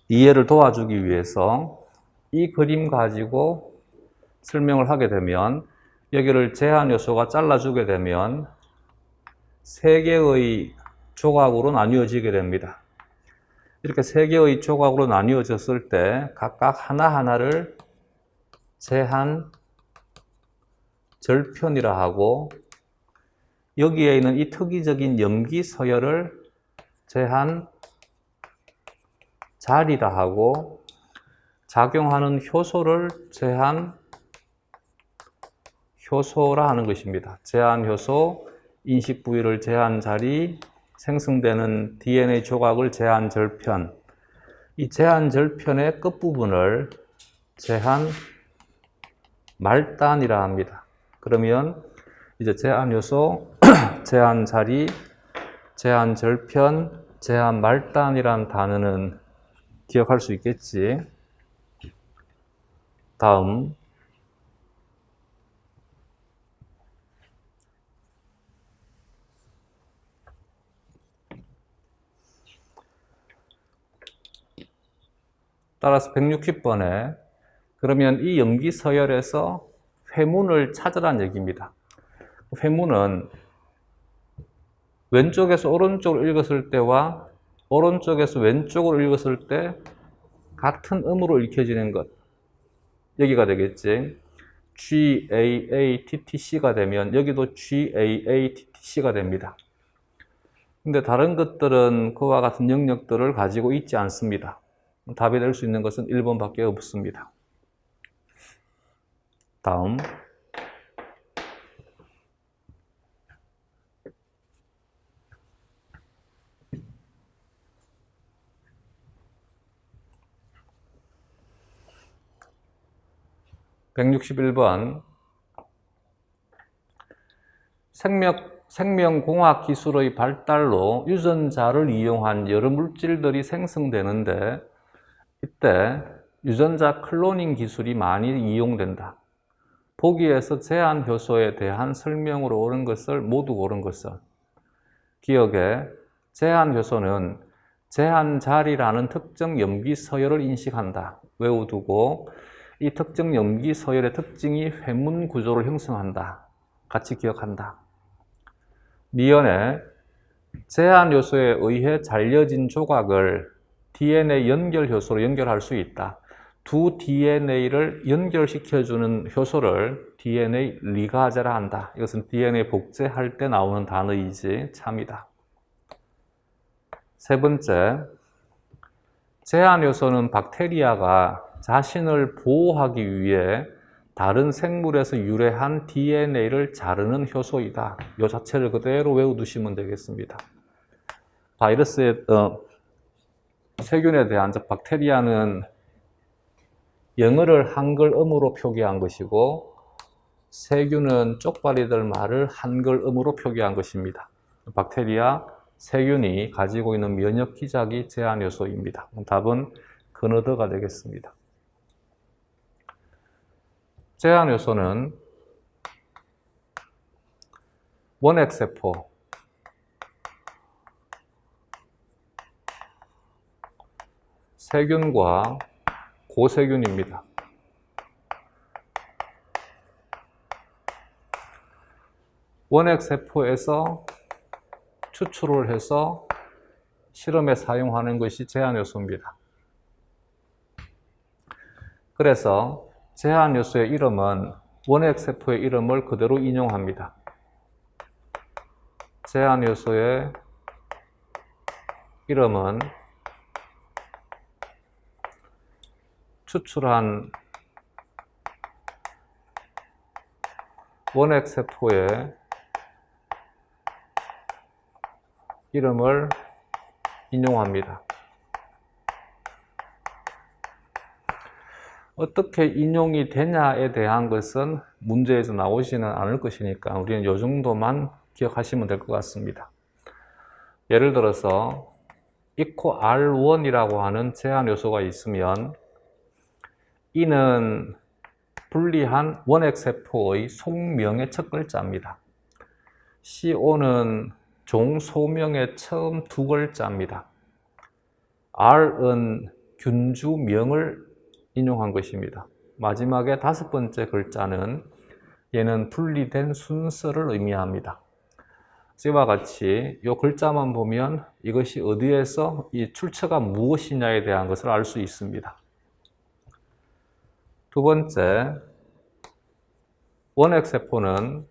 S1: 이해를 도와주기 위해서 이 그림 가지고 설명을 하게 되면 여기를 제한 요소가 잘라주게 되면 세 개의 조각으로 나뉘어지게 됩니다. 이렇게 세 개의 조각으로 나뉘어졌을 때 각각 하나하나를 제한 절편이라 하고 여기에 있는 이 특이적인 염기 서열을 제한 자리라 하고 작용하는 효소를 제한 효소라 하는 것입니다. 제한 효소, 인식 부위를 제한 자리, 생성되는 DNA 조각을 제한 절편. 이 제한 절편의 끝부분을 제한 말단이라 합니다. 그러면 이제 제한 요소, 제한 자리, 제한 절편, 제한 말단이란 단어는 기억할 수 있겠지. 다음. 따라서 160번에 그러면 이 염기 서열에서 회문을 찾으란 얘기입니다. 회문은 왼쪽에서 오른쪽으로 읽었을 때와 오른쪽에서 왼쪽으로 읽었을 때 같은 음으로 읽혀지는 것. 여기가 되겠지. GAATTC가 되면 여기도 GAATTC가 됩니다. 근데 다른 것들은 그와 같은 영역들을 가지고 있지 않습니다. 답이 될 수 있는 것은 1번밖에 없습니다. 다음. (161번) 생명공학 기술의 발달로 유전자를 이용한 여러 물질들이 생성되는데 이때 유전자 클로닝 기술이 많이 이용된다. 보기에서 제한 효소에 대한 설명으로 옳은 것을 모두 옳은 것을. 기억에 제한 효소는 제한 자리라는 특정 염기 서열을 인식한다. 외워두고 이 특정 염기 서열의 특징이 회문 구조를 형성한다. 같이 기억한다. 미연에 제한 요소에 의해 잘려진 조각을 DNA 연결 효소로 연결할 수 있다. 두 DNA를 연결시켜주는 효소를 DNA 리가제라 한다. 이것은 DNA 복제할 때 나오는 단어이지 참이다. 세 번째, 제한 요소는 박테리아가 자신을 보호하기 위해 다른 생물에서 유래한 DNA를 자르는 효소이다. 이 자체를 그대로 외워두시면 되겠습니다. 바이러스의 세균에 대한 즉 박테리아는 영어를 한글 음으로 표기한 것이고 세균은 쪽발이들 말을 한글 음으로 표기한 것입니다. 박테리아, 세균이 가지고 있는 면역 기작이 제한 요소입니다. 답은 그너드가 되겠습니다. 제한 요소는 원핵세포, 세균과 고세균입니다. 원핵세포에서 추출을 해서 실험에 사용하는 것이 제한 요소입니다. 그래서 제한 요소의 이름은 원핵세포의 이름을 그대로 인용합니다. 제한 요소의 이름은 추출한 원핵세포의 이름을 인용합니다. 어떻게 인용이 되냐에 대한 것은 문제에서 나오지는 않을 것이니까 우리는 이 정도만 기억하시면 될 것 같습니다. 예를 들어서 equal R1이라고 하는 제한 요소가 있으면 이는 분리한 원핵세포의 속명의 첫 글자입니다. CO는 종소명의 처음 두 글자입니다. R은 균주명을 인용한 것입니다. 마지막에 다섯 번째 글자는 얘는 분리된 순서를 의미합니다. 이와 같이 이 글자만 보면 이것이 어디에서 이 출처가 무엇이냐에 대한 것을 알 수 있습니다. 두 번째, 원핵세포는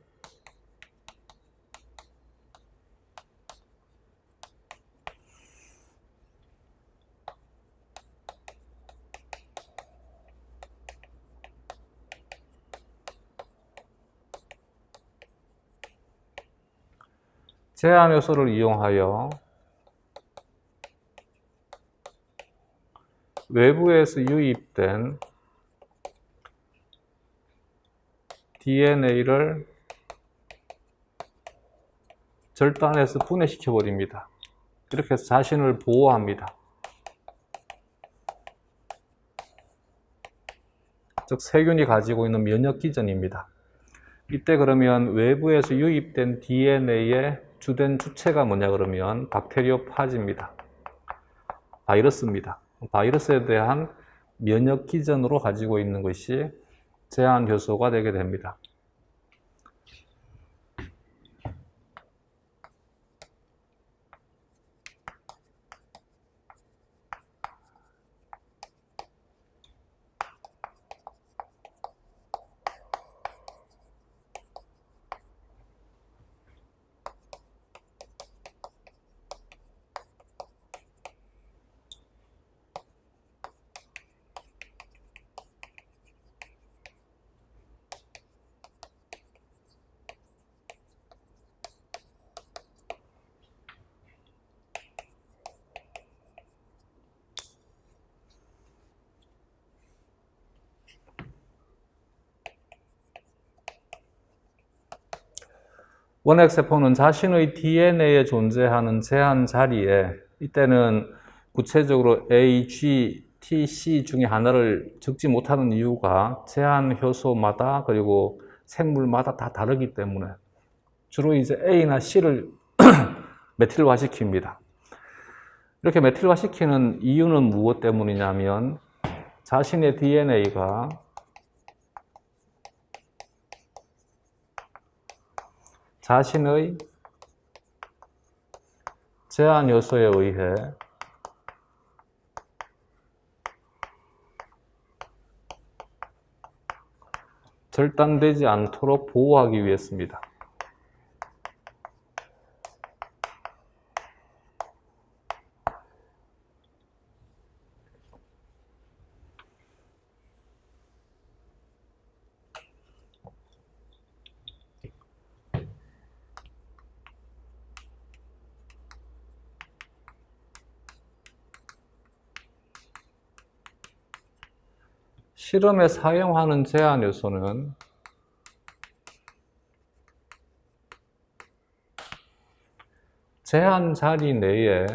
S1: 제한 요소를 이용하여 외부에서 유입된 DNA를 절단해서 분해시켜 버립니다. 이렇게 해서 자신을 보호합니다. 즉 세균이 가지고 있는 면역 기전입니다. 이때 그러면 외부에서 유입된 DNA의 주된 주체가 뭐냐 그러면 박테리오파지입니다. 바이러스입니다. 바이러스에 대한 면역 기전으로 가지고 있는 것이 제한 효소가 되게 됩니다. 원핵세포는 자신의 DNA에 존재하는 제한 자리에 이때는 구체적으로 A, G, T, C 중에 하나를 적지 못하는 이유가 제한 효소마다 그리고 생물마다 다 다르기 때문에 주로 이제 A나 C를 메틸화시킵니다. 이렇게 메틸화시키는 이유는 무엇 때문이냐면 자신의 DNA가 자신의 제한 요소에 의해 절단되지 않도록 보호하기 위해서입니다. 실험에 사용하는 제한 요소는 제한 자리 내에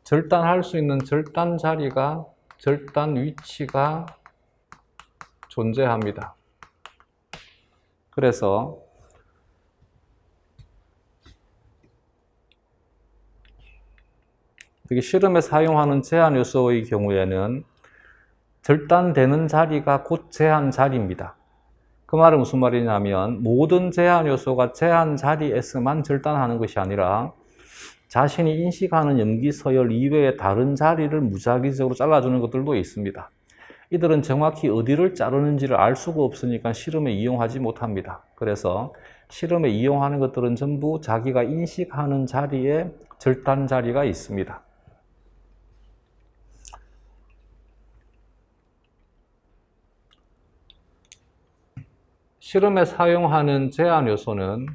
S1: 절단할 수 있는 절단 자리가, 절단 위치가 존재합니다. 그래서 여기 실험에 사용하는 제한 요소의 경우에는 절단되는 자리가 곧 제한 자리입니다. 그 말은 무슨 말이냐면 모든 제한 요소가 제한 자리에서만 절단하는 것이 아니라 자신이 인식하는 염기 서열 이외의 다른 자리를 무작위적으로 잘라주는 것들도 있습니다. 이들은 정확히 어디를 자르는지를 알 수가 없으니까 실험에 이용하지 못합니다. 그래서 실험에 이용하는 것들은 전부 자기가 인식하는 자리에 절단 자리가 있습니다. 실험에 사용하는 제한 요소는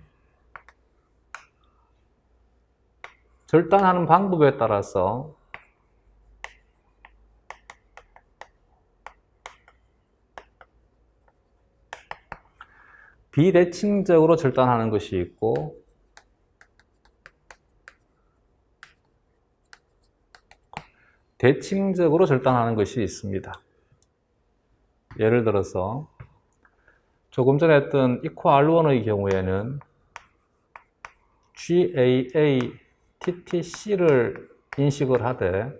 S1: 절단하는 방법에 따라서 비대칭적으로 절단하는 것이 있고 대칭적으로 절단하는 것이 있습니다. 예를 들어서 조금 전에 했던 이코R1의 경우에는 GAA, TTC를 인식을 하되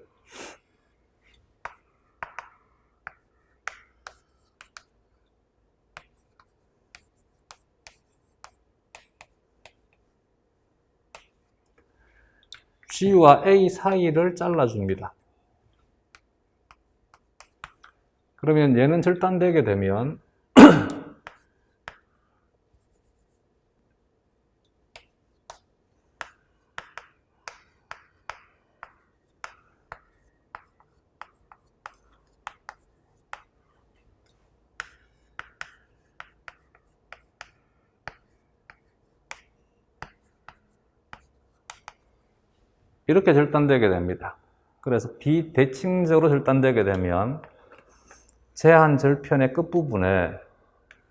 S1: G와 A 사이를 잘라줍니다. 그러면 얘는 절단되게 되면 이렇게 절단되게 됩니다. 그래서 비대칭적으로 절단되게 되면 제한 절편의 끝부분에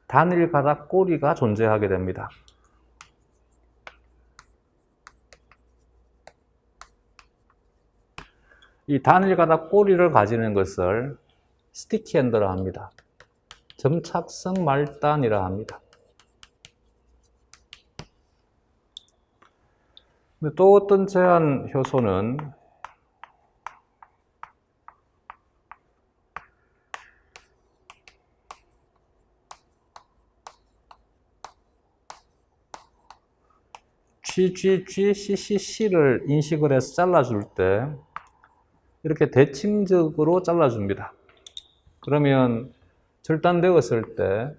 S1: 단일 가닥 꼬리가 존재하게 됩니다. 이 단일 가닥 꼬리를 가지는 것을 스티키 엔드라 합니다. 점착성 말단이라 합니다. 또 어떤 제한 효소는 GGG, CCC를 인식을 해서 잘라줄 때 이렇게 대칭적으로 잘라줍니다. 그러면 절단되었을 때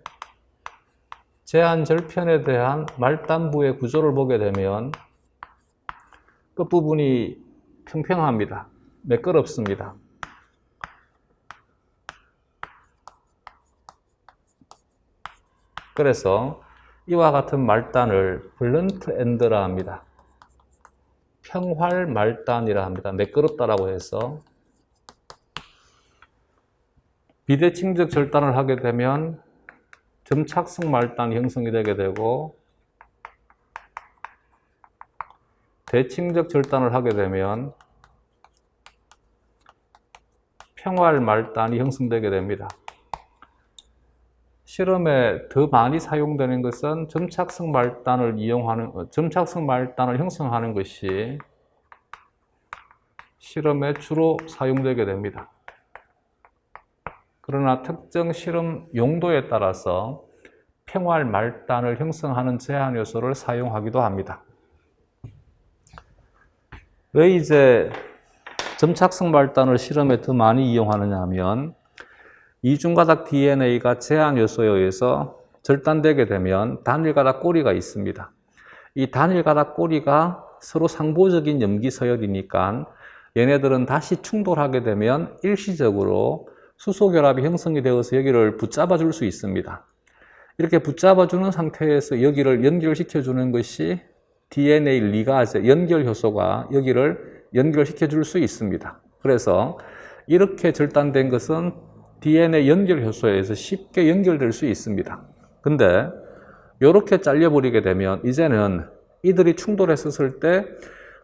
S1: 제한 절편에 대한 말단부의 구조를 보게 되면 끝부분이 평평합니다. 매끄럽습니다. 그래서 이와 같은 말단을 블런트 엔드라 합니다. 평활 말단이라 합니다. 매끄럽다라고 해서 비대칭적 절단을 하게 되면 점착성 말단이 형성이 되게 되고 대칭적 절단을 하게 되면 평활 말단이 형성되게 됩니다. 실험에 더 많이 사용되는 것은 점착성 말단을 형성하는 것이 실험에 주로 사용되게 됩니다. 그러나 특정 실험 용도에 따라서 평활 말단을 형성하는 제한 요소를 사용하기도 합니다. 왜 이제 점착성 말단을 실험에 더 많이 이용하느냐 하면 이중가닥 DNA가 제한 요소에 의해서 절단되게 되면 단일가닥 꼬리가 있습니다. 이 단일가닥 꼬리가 서로 상보적인 염기 서열이니까 얘네들은 다시 충돌하게 되면 일시적으로 수소결합이 형성이 되어서 여기를 붙잡아 줄 수 있습니다. 이렇게 붙잡아 주는 상태에서 여기를 연결시켜 주는 것이 DNA 리가제, 연결 효소가 여기를 연결시켜 줄 수 있습니다. 그래서 이렇게 절단된 것은 DNA 연결 효소에 의해서 쉽게 연결될 수 있습니다. 근데 이렇게 잘려버리게 되면 이제는 이들이 충돌했었을 때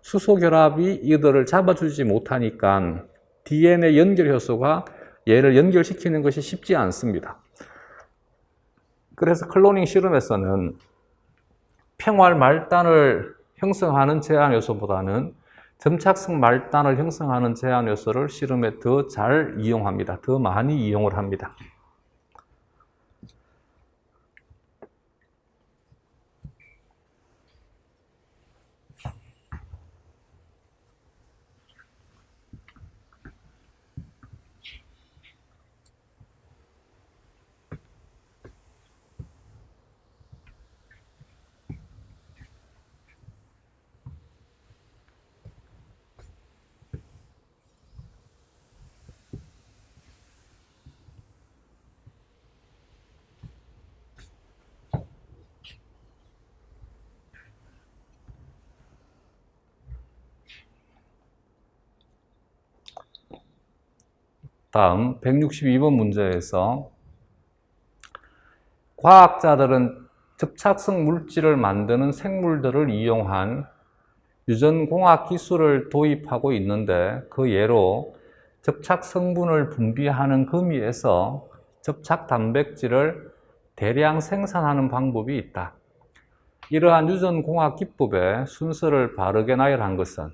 S1: 수소결합이 이들을 잡아주지 못하니까 DNA 연결 효소가 얘를 연결시키는 것이 쉽지 않습니다. 그래서 클로닝 실험에서는 평활 말단을 형성하는 제한 요소보다는 점착성 말단을 형성하는 제한 요소를 실험에 더 잘 이용합니다. 더 많이 이용을 합니다. 다음 162번 문제에서 과학자들은 접착성 물질을 만드는 생물들을 이용한 유전공학 기술을 도입하고 있는데 그 예로 접착 성분을 분비하는 거미에서 접착 단백질을 대량 생산하는 방법이 있다. 이러한 유전공학 기법의 순서를 바르게 나열한 것은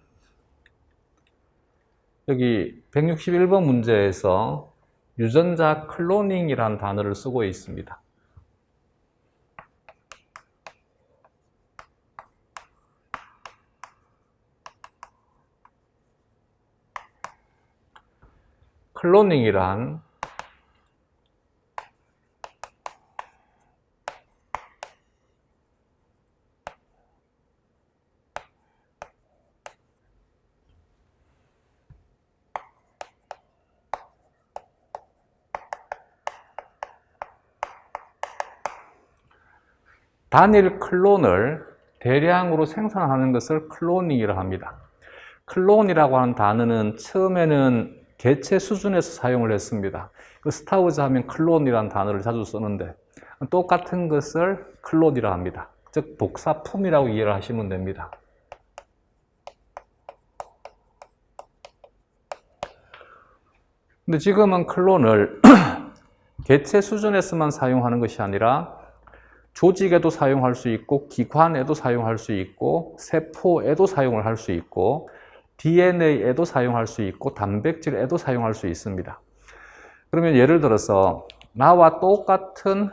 S1: 여기 161번 문제에서 유전자 클로닝이라는 단어를 쓰고 있습니다. 클로닝이란 단일 클론을 대량으로 생산하는 것을 클로닝이라고 합니다. 클론이라고 하는 단어는 처음에는 개체 수준에서 사용을 했습니다. 스타워즈 하면 클론이라는 단어를 자주 쓰는데 똑같은 것을 클론이라고 합니다. 즉 복사품이라고 이해를 하시면 됩니다. 근데 지금은 클론을 개체 수준에서만 사용하는 것이 아니라 조직에도 사용할 수 있고 기관에도 사용할 수 있고 세포에도 사용을 할 수 있고 DNA에도 사용할 수 있고 단백질에도 사용할 수 있습니다. 그러면 예를 들어서 나와 똑같은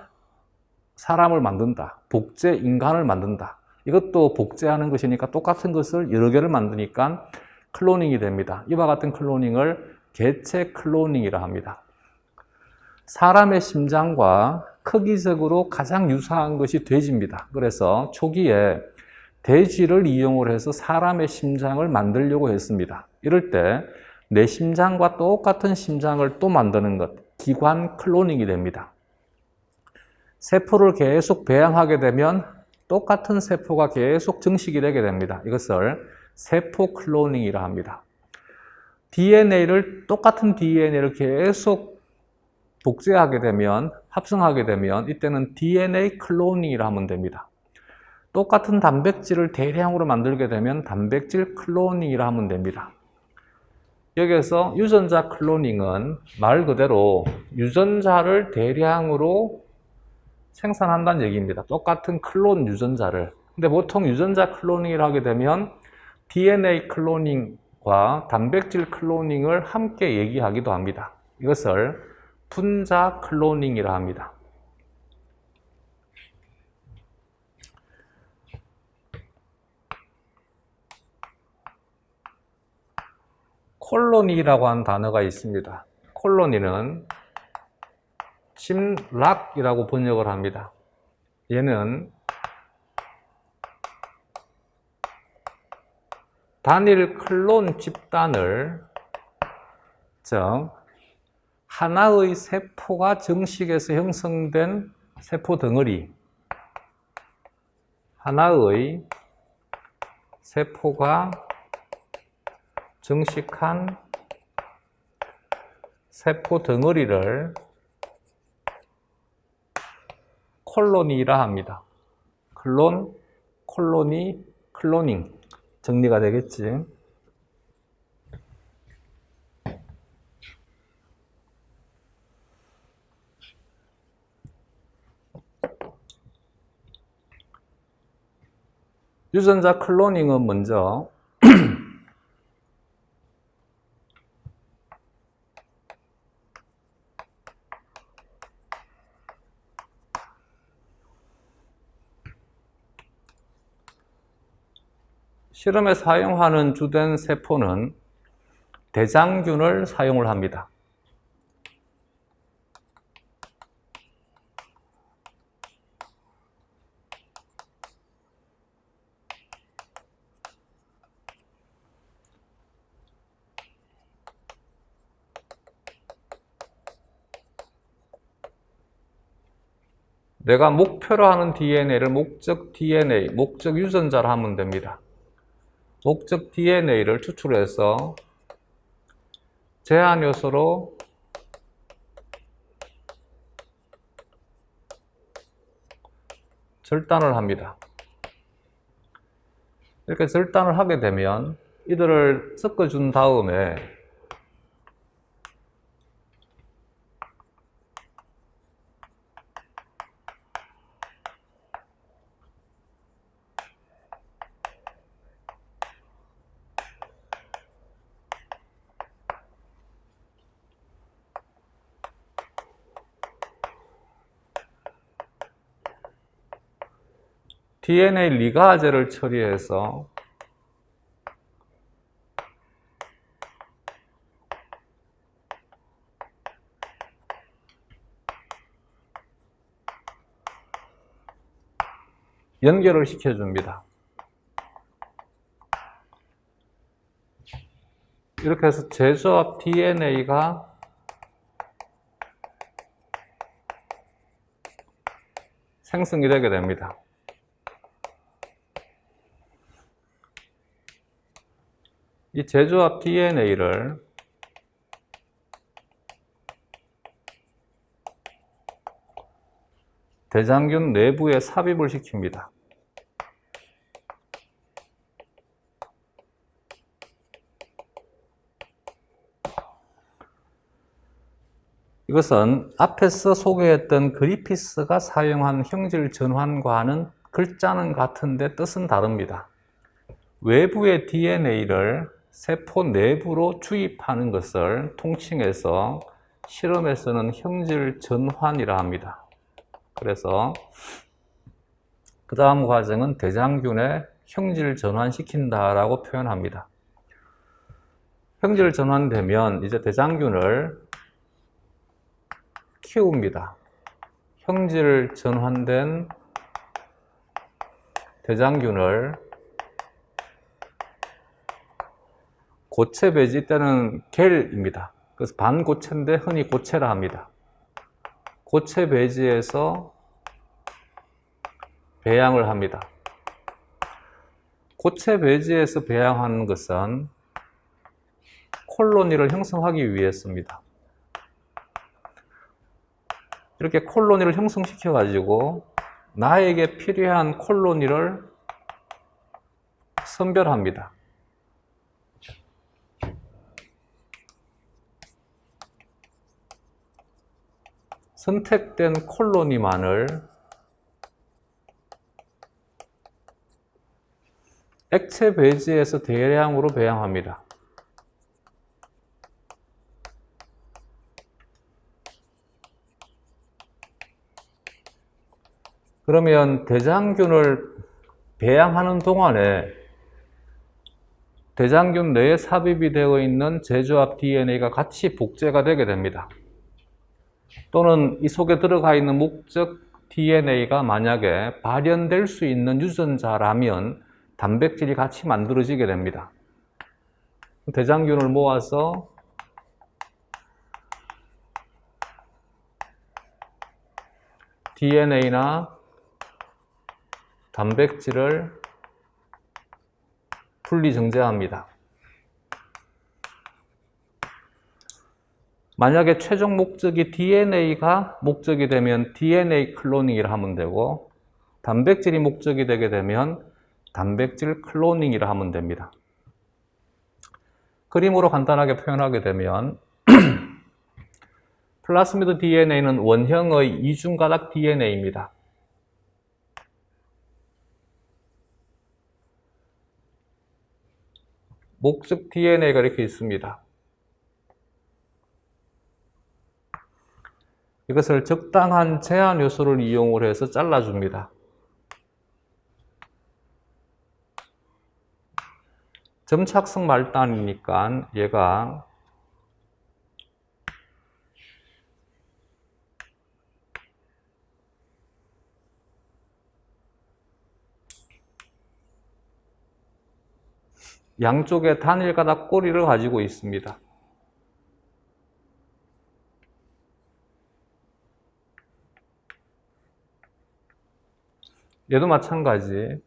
S1: 사람을 만든다. 복제 인간을 만든다. 이것도 복제하는 것이니까 똑같은 것을 여러 개를 만드니까 클로닝이 됩니다. 이와 같은 클로닝을 개체 클로닝이라 합니다. 사람의 심장과 크기적으로 가장 유사한 것이 돼지입니다. 그래서 초기에 돼지를 이용을 해서 사람의 심장을 만들려고 했습니다. 이럴 때 내 심장과 똑같은 심장을 또 만드는 것, 기관 클로닝이 됩니다. 세포를 계속 배양하게 되면 똑같은 세포가 계속 증식이 되게 됩니다. 이것을 세포 클로닝이라 합니다. 똑같은 DNA를 계속 복제하게 되면, 합성하게 되면 이때는 DNA 클로닝이라 하면 됩니다. 똑같은 단백질을 대량으로 만들게 되면 단백질 클로닝이라 하면 됩니다. 여기에서 유전자 클로닝은 말 그대로 유전자를 대량으로 생산한다는 얘기입니다. 똑같은 클론 유전자를. 근데 보통 유전자 클로닝을 하게 되면 DNA 클로닝과 단백질 클로닝을 함께 얘기하기도 합니다. 이것을 분자 클로닝이라 합니다. 콜로니라고 하는 단어가 있습니다. 콜로니는 침락이라고 번역을 합니다. 얘는 단일 클론 집단을, 즉 하나의 세포가 정식해서 형성된 세포 덩어리, 하나의 세포가 정식한 세포 덩어리를 콜로니라 합니다. 클론, 콜로니, 클로닝 정리가 되겠지. 유전자 클로닝은 먼저 실험에 사용하는 주된 세포는 대장균을 사용을 합니다. 내가 목표로 하는 DNA를 목적 DNA, 목적 유전자로 하면 됩니다. 목적 DNA를 추출해서 제한 요소로 절단을 합니다. 이렇게 절단을 하게 되면 이들을 섞어준 다음에 DNA 리가제를 처리해서 연결을 시켜줍니다. 이렇게 해서 재조합 DNA가 생성이 되게 됩니다. 이 재조합 DNA를 대장균 내부에 삽입을 시킵니다. 이것은 앞에서 소개했던 그리피스가 사용한 형질 전환과는 글자는 같은데 뜻은 다릅니다. 외부의 DNA를 세포 내부로 주입하는 것을 통칭해서 실험에서는 형질 전환이라 합니다. 그래서 그 다음 과정은 대장균에 형질 전환시킨다라고 표현합니다. 형질 전환되면 이제 대장균을 키웁니다. 형질 전환된 대장균을 고체 배지 때는 겔입니다. 그래서 반고체인데 흔히 고체라 합니다. 고체 배지에서 배양을 합니다. 고체 배지에서 배양하는 것은 콜로니를 형성하기 위해서입니다. 이렇게 콜로니를 형성시켜 가지고 나에게 필요한 콜로니를 선별합니다. 선택된 콜로니만을 액체 배지에서 대량으로 배양합니다. 그러면 대장균을 배양하는 동안에 대장균 내에 삽입이 되어 있는 재조합 DNA가 같이 복제가 되게 됩니다. 또는 이 속에 들어가 있는 목적 DNA가 만약에 발현될 수 있는 유전자라면 단백질이 같이 만들어지게 됩니다. 대장균을 모아서 DNA나 단백질을 분리정제합니다. 만약에 최종 목적이 DNA가 목적이 되면 DNA 클로닝이라 하면 되고, 단백질이 목적이 되게 되면 단백질 클로닝이라 하면 됩니다. 그림으로 간단하게 표현하게 되면 플라스미드 DNA는 원형의 이중가닥 DNA입니다. 목적 DNA가 이렇게 있습니다. 이것을 적당한 제한 요소를 이용을 해서 잘라줍니다. 점착성 말단이니까 얘가 양쪽에 단일 가닥 꼬리를 가지고 있습니다. 얘도 마찬가지.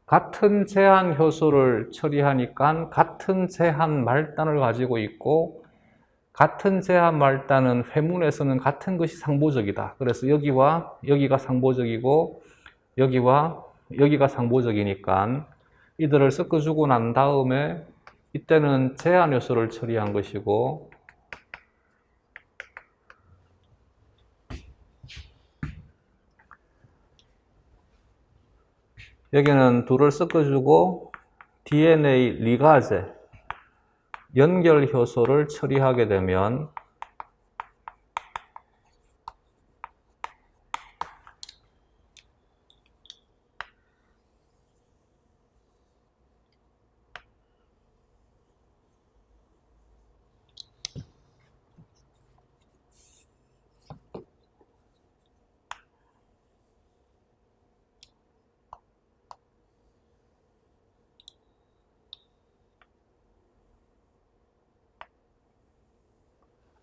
S1: 같은 제한 효소를 처리하니까 같은 제한 말단을 가지고 있고, 같은 제한 말단은 회문에서는 같은 것이 상보적이다. 그래서 여기와 여기가 상보적이고 여기와 여기가 상보적이니까 이들을 섞어주고 난 다음에 이때는 제한 요소를 처리한 것이고, 여기는 둘을 섞어주고 DNA 리가제, 연결 효소를 처리하게 되면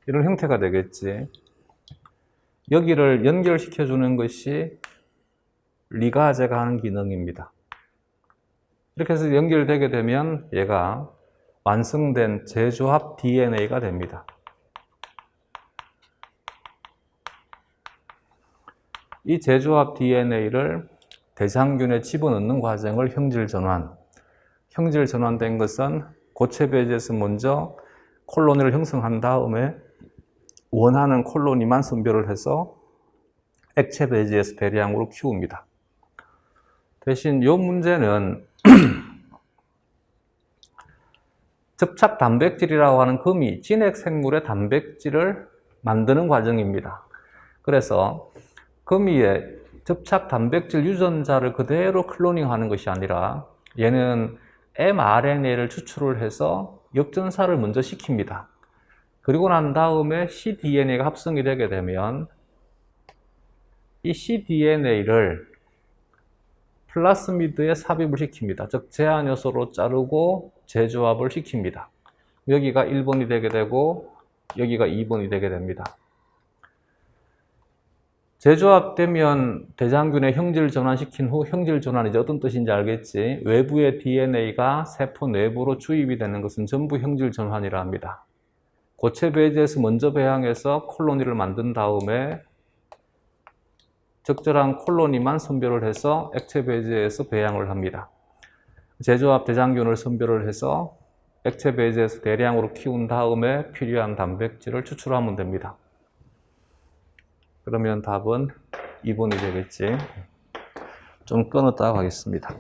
S1: 이런 형태가 되겠지. 여기를 연결시켜 주는 것이 리가제가 하는 기능입니다. 이렇게 해서 연결되게 되면 얘가 완성된 재조합 DNA가 됩니다. 이 재조합 DNA를 대장균에 집어넣는 과정을 형질전환. 형질전환된 것은 고체 배제에서 먼저 콜로니를 형성한 다음에 원하는 콜로니만 선별을 해서 액체 배지에서 대량으로 키웁니다. 대신 이 문제는 접착 단백질이라고 하는 금이 진핵 생물의 단백질을 만드는 과정입니다. 그래서 금이의 접착 단백질 유전자를 그대로 클로닝하는 것이 아니라 얘는 mRNA를 추출을 해서 역전사를 먼저 시킵니다. 그리고 난 다음에 cDNA가 합성이 되게 되면 이 cDNA를 플라스미드에 삽입을 시킵니다. 즉 제한 요소로 자르고 재조합을 시킵니다. 여기가 1번이 되게 되고 여기가 2번이 되게 됩니다. 재조합되면 대장균에 형질 전환시킨 후, 형질 전환이 이제 어떤 뜻인지 알겠지? 외부의 DNA가 세포 내부로 주입이 되는 것은 전부 형질 전환이라 합니다. 고체 배제에서 먼저 배양해서 콜로니를 만든 다음에 적절한 콜로니만 선별을 해서 액체 배제에서 배양을 합니다. 재조합 대장균을 선별을 해서 액체 배제에서 대량으로 키운 다음에 필요한 단백질을 추출하면 됩니다. 그러면 답은 2번이 되겠지. 좀 끊었다가 가겠습니다.